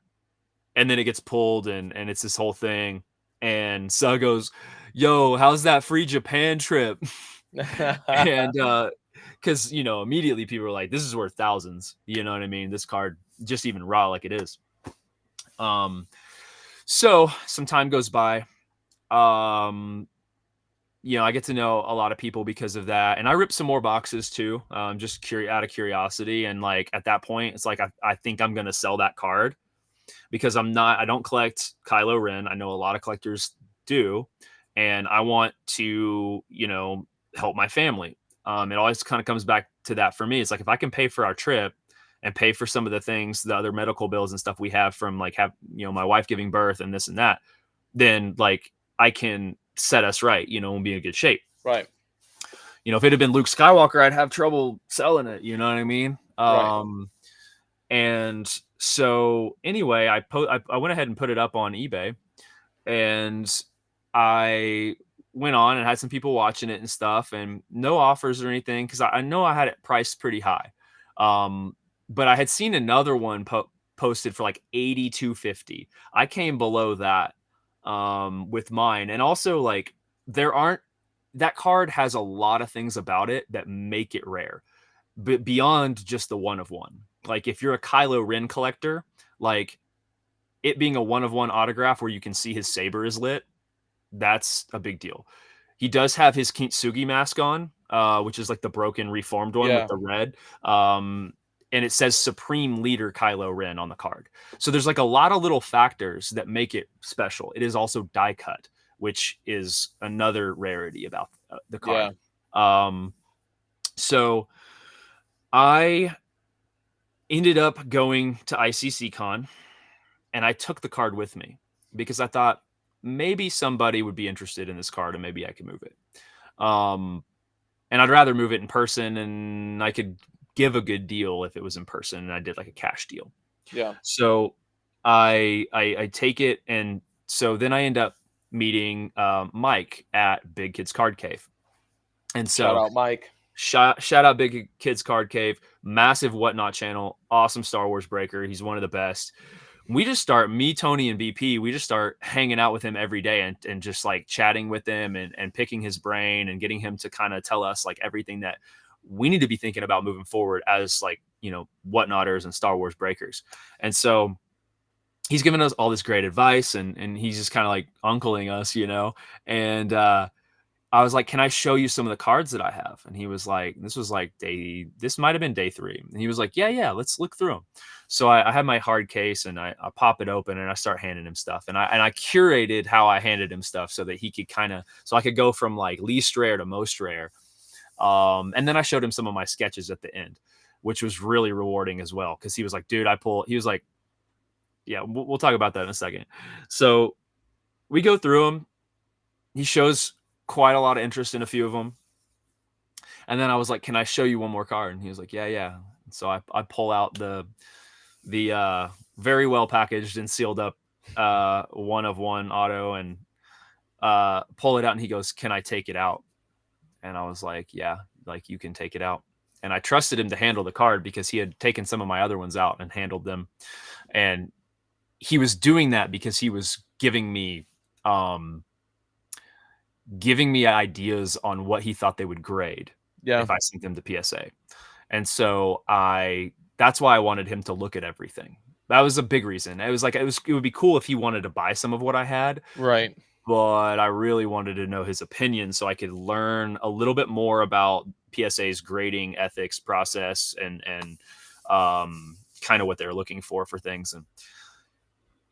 And then it gets pulled, and it's this whole thing. And Suh goes, yo, how's that free Japan trip? And because immediately people are like, this is worth thousands. You know what I mean? This card, just even raw like it is. So some time goes by. I get to know a lot of people because of that, and I ripped some more boxes too, just out of curiosity. And like at that point, it's like I think I'm gonna sell that card because I don't collect Kylo Ren. I know a lot of collectors do, and I want to help my family. It always kind of comes back to that for me. It's like if I can pay for our trip and pay for some of the things, the other medical bills and stuff we have from like my wife giving birth and this and that, then like I can set us right, and be in good shape. Right. If it had been Luke Skywalker, I'd have trouble selling it. You know what I mean? Right. And so anyway, I went ahead and put it up on eBay, and I went on and had some people watching it and stuff, and no offers or anything because I know I had it priced pretty high. But I had seen another one posted for like $82.50. I came below that with mine, and also like that card has a lot of things about it that make it rare, but beyond just the 1 of 1. Like if you're a Kylo Ren collector, like it being a 1 of 1 autograph where you can see his saber is lit, that's a big deal. He does have his Kintsugi mask on, which is like the broken reformed one with the red. And it says Supreme Leader Kylo Ren on the card. So there's like a lot of little factors that make it special. It is also die cut, which is another rarity about the card. Yeah. So I ended up going to ICC Con, and I took the card with me because I thought maybe somebody would be interested in this card and maybe I could move it. And I'd rather move it in person, and I could give a good deal if it was in person and I did like a cash deal. Yeah. So I take it, and so then I end up meeting Mike at Big Kids Card Cave. And so shout out Mike. Shout out Big Kids Card Cave, massive Whatnot channel, awesome Star Wars breaker. He's one of the best. We just start, me, Tony, and BP, we just start hanging out with him every day and just like chatting with him and picking his brain and getting him to kind of tell us like everything that we need to be thinking about moving forward as like, Whatnotters and Star Wars breakers. And so he's giving us all this great advice, and he's just kind of like uncling us, and I was like, can I show you some of the cards that I have? And he was like, this might've been day 3. And he was like, yeah, let's look through them. So I had my hard case, and I pop it open, and I start handing him stuff. And I curated how I handed him stuff so that he could so I could go from like least rare to most rare. And then I showed him some of my sketches at the end, which was really rewarding as well. Cause he was like, dude, he was like, yeah, we'll talk about that in a second. So we go through them. He shows quite a lot of interest in a few of them. And then I was like, can I show you one more card? And he was like, yeah. So I pull out the very well packaged and sealed up 1 of 1 auto, and pull it out, and he goes, can I take it out? And I was like, yeah, like you can take it out. And I trusted him to handle the card because he had taken some of my other ones out and handled them. And he was doing that because he was giving me ideas on what he thought they would grade if I sent them to PSA. And so that's why I wanted him to look at everything. That was a big reason. It was like, it would be cool if he wanted to buy some of what I had. Right. But I really wanted to know his opinion so I could learn a little bit more about PSA's grading ethics process and kind of what they're looking for things. And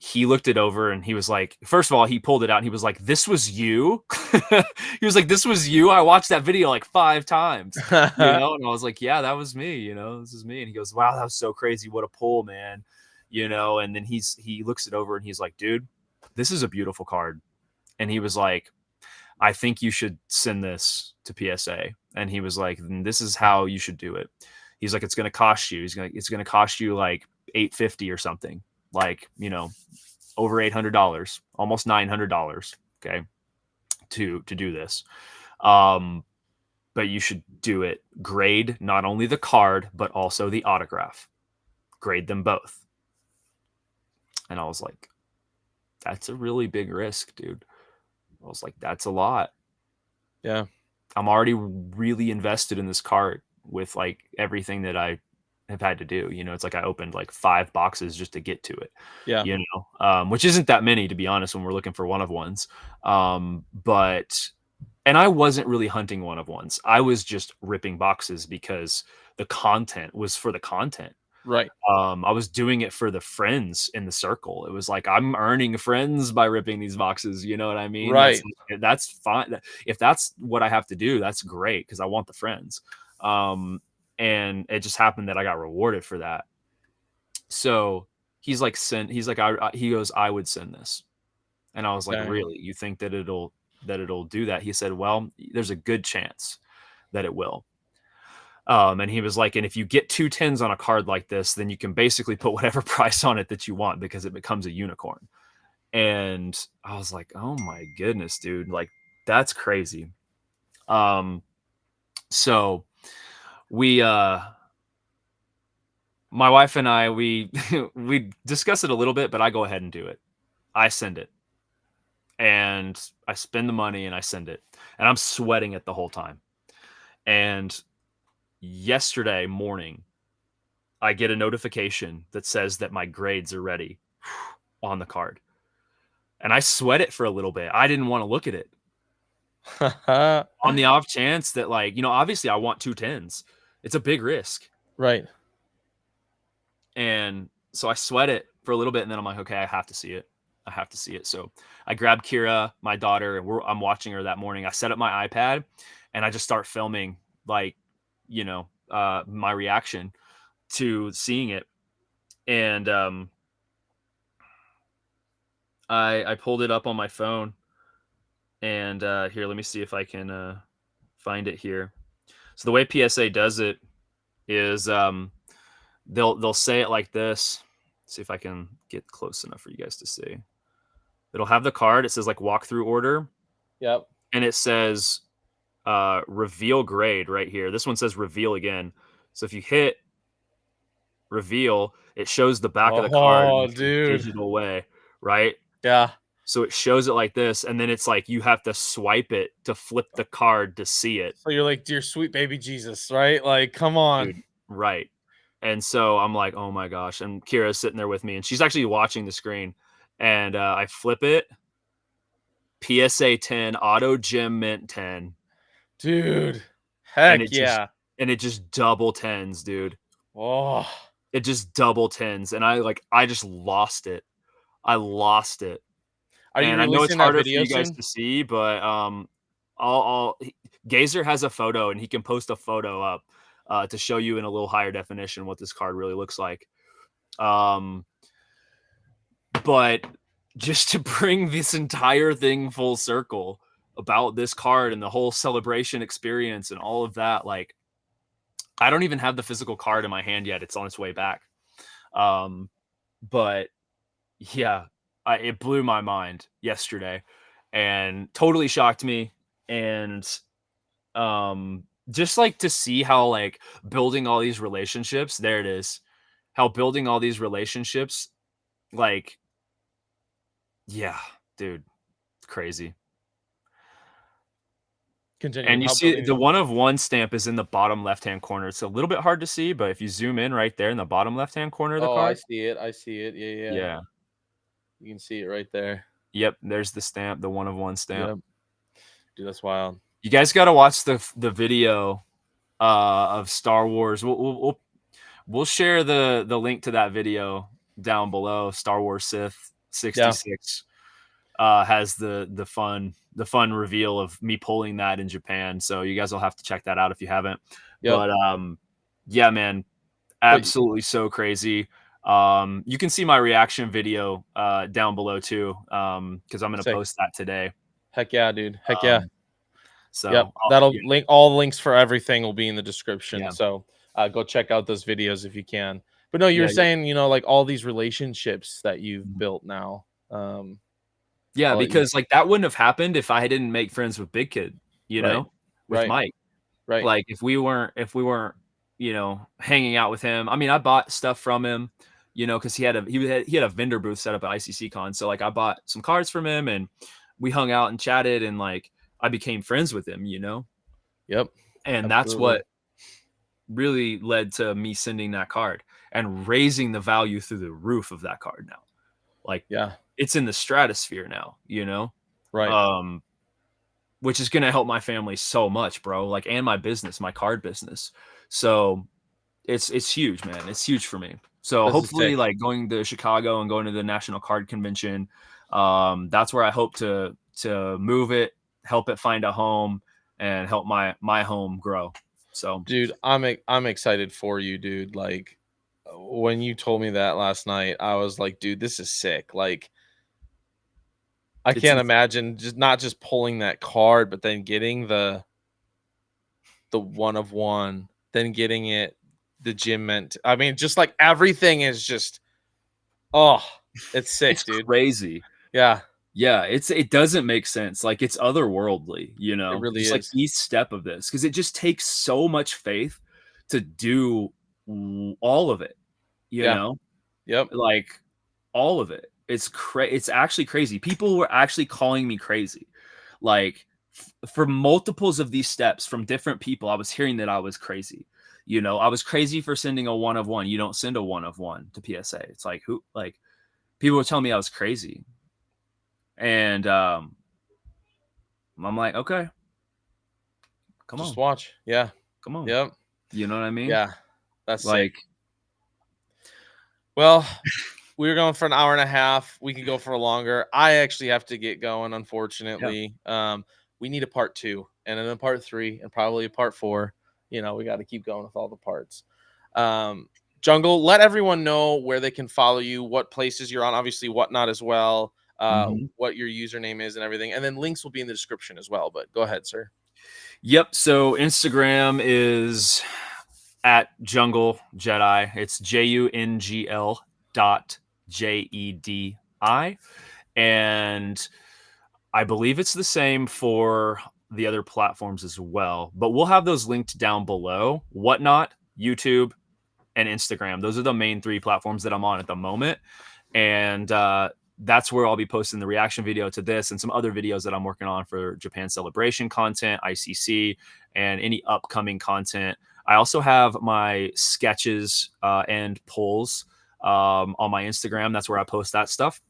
he looked it over and he was like, first of all, he pulled it out and he was like, "This was you?" He was like, "This was you? I watched that video like 5 times." You know? And I was like, "Yeah, that was me, you know, this is me." And he goes, "Wow, that was so crazy. What a pull, man." You know, and then he looks it over and he's like, "Dude, this is a beautiful card." And he was like, "I think you should send this to PSA." And he was like, "This is how you should do it." He's like, "It's going to cost you. It's going to cost you like $850 or something. Like, you know, over $800, almost $900, okay, to do this. But you should do it. Grade not only the card, but also the autograph. Grade them both." And I was like, "That's a really big risk, dude." I was like, "That's a lot." Yeah. I'm already really invested in this cart with like everything that I have had to do. You know, it's like I opened like 5 boxes just to get to it. Yeah. You know, which isn't that many, to be honest, when we're looking for one of ones. But and I wasn't really hunting one of ones. I was just ripping boxes because the content was for the content. Right. I was doing it for the friends in the circle. It was like, I'm earning friends by ripping these boxes. You know what I mean? Right. That's fine. If that's what I have to do, that's great because I want the friends. And it just happened that I got rewarded for that. So he's like, he goes, "I would send this." And I was like, Dang. "Really? You think that it'll do that?" He said, "Well, there's a good chance that it will." And he was like, "And if you get 2 tens on a card like this, then you can basically put whatever price on it that you want because it becomes a unicorn." And I was like, "Oh my goodness, dude. Like, that's crazy." So we, my wife and I, we, we discuss it a little bit, but I go ahead and do it. I send it and I spend the money and I send it and I'm sweating it the whole time. And yesterday morning, I get a notification that says that my grades are ready on the card. And I sweat it for a little bit. I didn't want to look at it on the off chance that, like, you know, obviously I want 2 tens. It's a big risk. Right. And so I sweat it for a little bit and then I'm like, okay, I have to see it. I have to see it. So I grabbed Kira, my daughter, and I'm watching her that morning. I set up my iPad and I just start filming, like, you know, my reaction to seeing it. And I pulled it up on my phone and here, let me see if I can find it here. So the way PSA does it is they'll say it like this. Let's see if I can get close enough for you guys to see. It'll have the card. It says like walkthrough order. Yep. And it says reveal grade right here. This one says reveal again. So if you hit reveal, it shows the back of the card in Oh, like a dude. digital way, right? Yeah. So it shows it like this, and then it's like you have to swipe it to flip the card to see it. So you're like, "Dear sweet baby Jesus," right? Like, come on. Dude, right. And so I'm like, "Oh my gosh." And Kira's sitting there with me, and she's actually watching the screen. And I flip it. PSA 10, auto gem mint 10. Dude. And Heck yeah. it just double tens, dude. Oh. It just double tens. And I just lost it. I lost it. Are you And I know it's releasing that harder for video you guys soon? to see, but Gazer has a photo and he can post a photo up to show you in a little higher definition what this card really looks like. But just to bring this entire thing full circle about this card and the whole celebration experience and all of that, like, I don't even have the physical card in my hand yet. It's on its way back. But yeah, it blew my mind yesterday and totally shocked me. And just like to see how like building all these relationships, there it is, how building all these relationships, like, yeah, dude, it's crazy. Continue. And you How see building the one of one stamp is in the bottom left-hand corner. It's a little bit hard to see, but if you zoom in right there in the bottom left-hand corner of the Oh, I card. see it. I see it. Yeah, yeah. Yeah. You can see it right there. Yep, there's the stamp, the one of one stamp. Yep. Dude, that's wild. You guys got to watch the video of Star Wars. We'll share the link to that video down below. Star Wars 66 has the fun reveal of me pulling that in Japan. So you guys will have to check that out if you haven't. Yep. But yeah, man, absolutely so crazy. You can see my reaction video down below too, because I'm gonna Sick. post that today. Heck yeah, dude. Heck yeah. So Yep. That'll link, all the links for everything will be in the description. Yeah. So go check out those videos if you can. But no, you were Yeah, saying, you know, like all these relationships that you've built now. Yeah, I'll let you- because like that wouldn't have happened if I didn't make friends with Big Kid, you Right. know, with Right. Mike. Right. Like if we weren't, you know, hanging out with him. I mean, I bought stuff from him, you know, because he had a vendor booth set up at ICC Con. So like I bought some cards from him and we hung out and chatted and like I became friends with him, you know. Yep. And Absolutely. that's what really led to me sending that card and raising the value through the roof of that card now. Like, yeah, it's in the stratosphere now, you know? right. Which is going to help my family so much, bro. Like, and my business, my card business. So it's huge, man. It's huge for me. So This is hopefully sick. like going to Chicago and going to the National Card Convention, that's where I hope to move it, help it find a home and help my home grow. So Dude, I'm excited for you, dude. Like when you told me that last night, I was like, dude, this is sick. Like I It's can't ins- imagine not just pulling that card, but then getting the one of one, then getting it the gym meant. I mean, just like everything is just it's sick, it's dude. crazy. Yeah, Yeah, it doesn't make sense. Like it's otherworldly, you it know, really just like is. each step of this, because it just takes so much faith to do all of it, you Yeah. know, Yep. like all of it. It's actually crazy. People were actually calling me crazy, like for multiples of these steps from different people. I was hearing that I was crazy. You know, I was crazy for sending a one of one. You don't send a one of one to PSA. It's like who like people were telling me I was crazy. And I'm like, okay, come Just on, watch. Yeah. come on. Yep. You know what I mean? Yeah. That's Like, sick. Well, we were going for an hour and a half. We could go for longer. I actually have to get going, unfortunately. We need a part 2 and then a part 3 and probably a part 4. You know, we got to keep going with all the parts. Jungle, let everyone know where they can follow you, what places you're on, obviously Whatnot as well, what your username is and everything. And then links will be in the description as well. But go ahead, sir. yep. So Instagram is at Jungle Jedi. It's JUNGL.JEDI. And I believe it's the same for the other platforms as well. But we'll have those linked down below. Whatnot, YouTube, and Instagram. Those are the main 3 platforms that I'm on at the moment. And that's where I'll be posting the reaction video to this and some other videos that I'm working on for Japan Celebration content, ICC, and any upcoming content. I also have my sketches and pulls on my Instagram. That's where I post that stuff.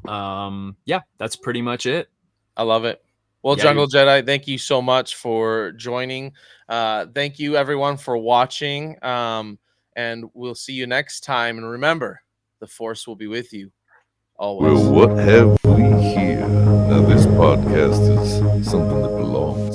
Yeah, that's pretty much it. I love it. Well, Yeah, Jungle Jedi, thank you so much for joining. Thank you, everyone, for watching. And we'll see you next time. And remember, the Force will be with you always. Well, what have we here? Now, this podcast is something that belongs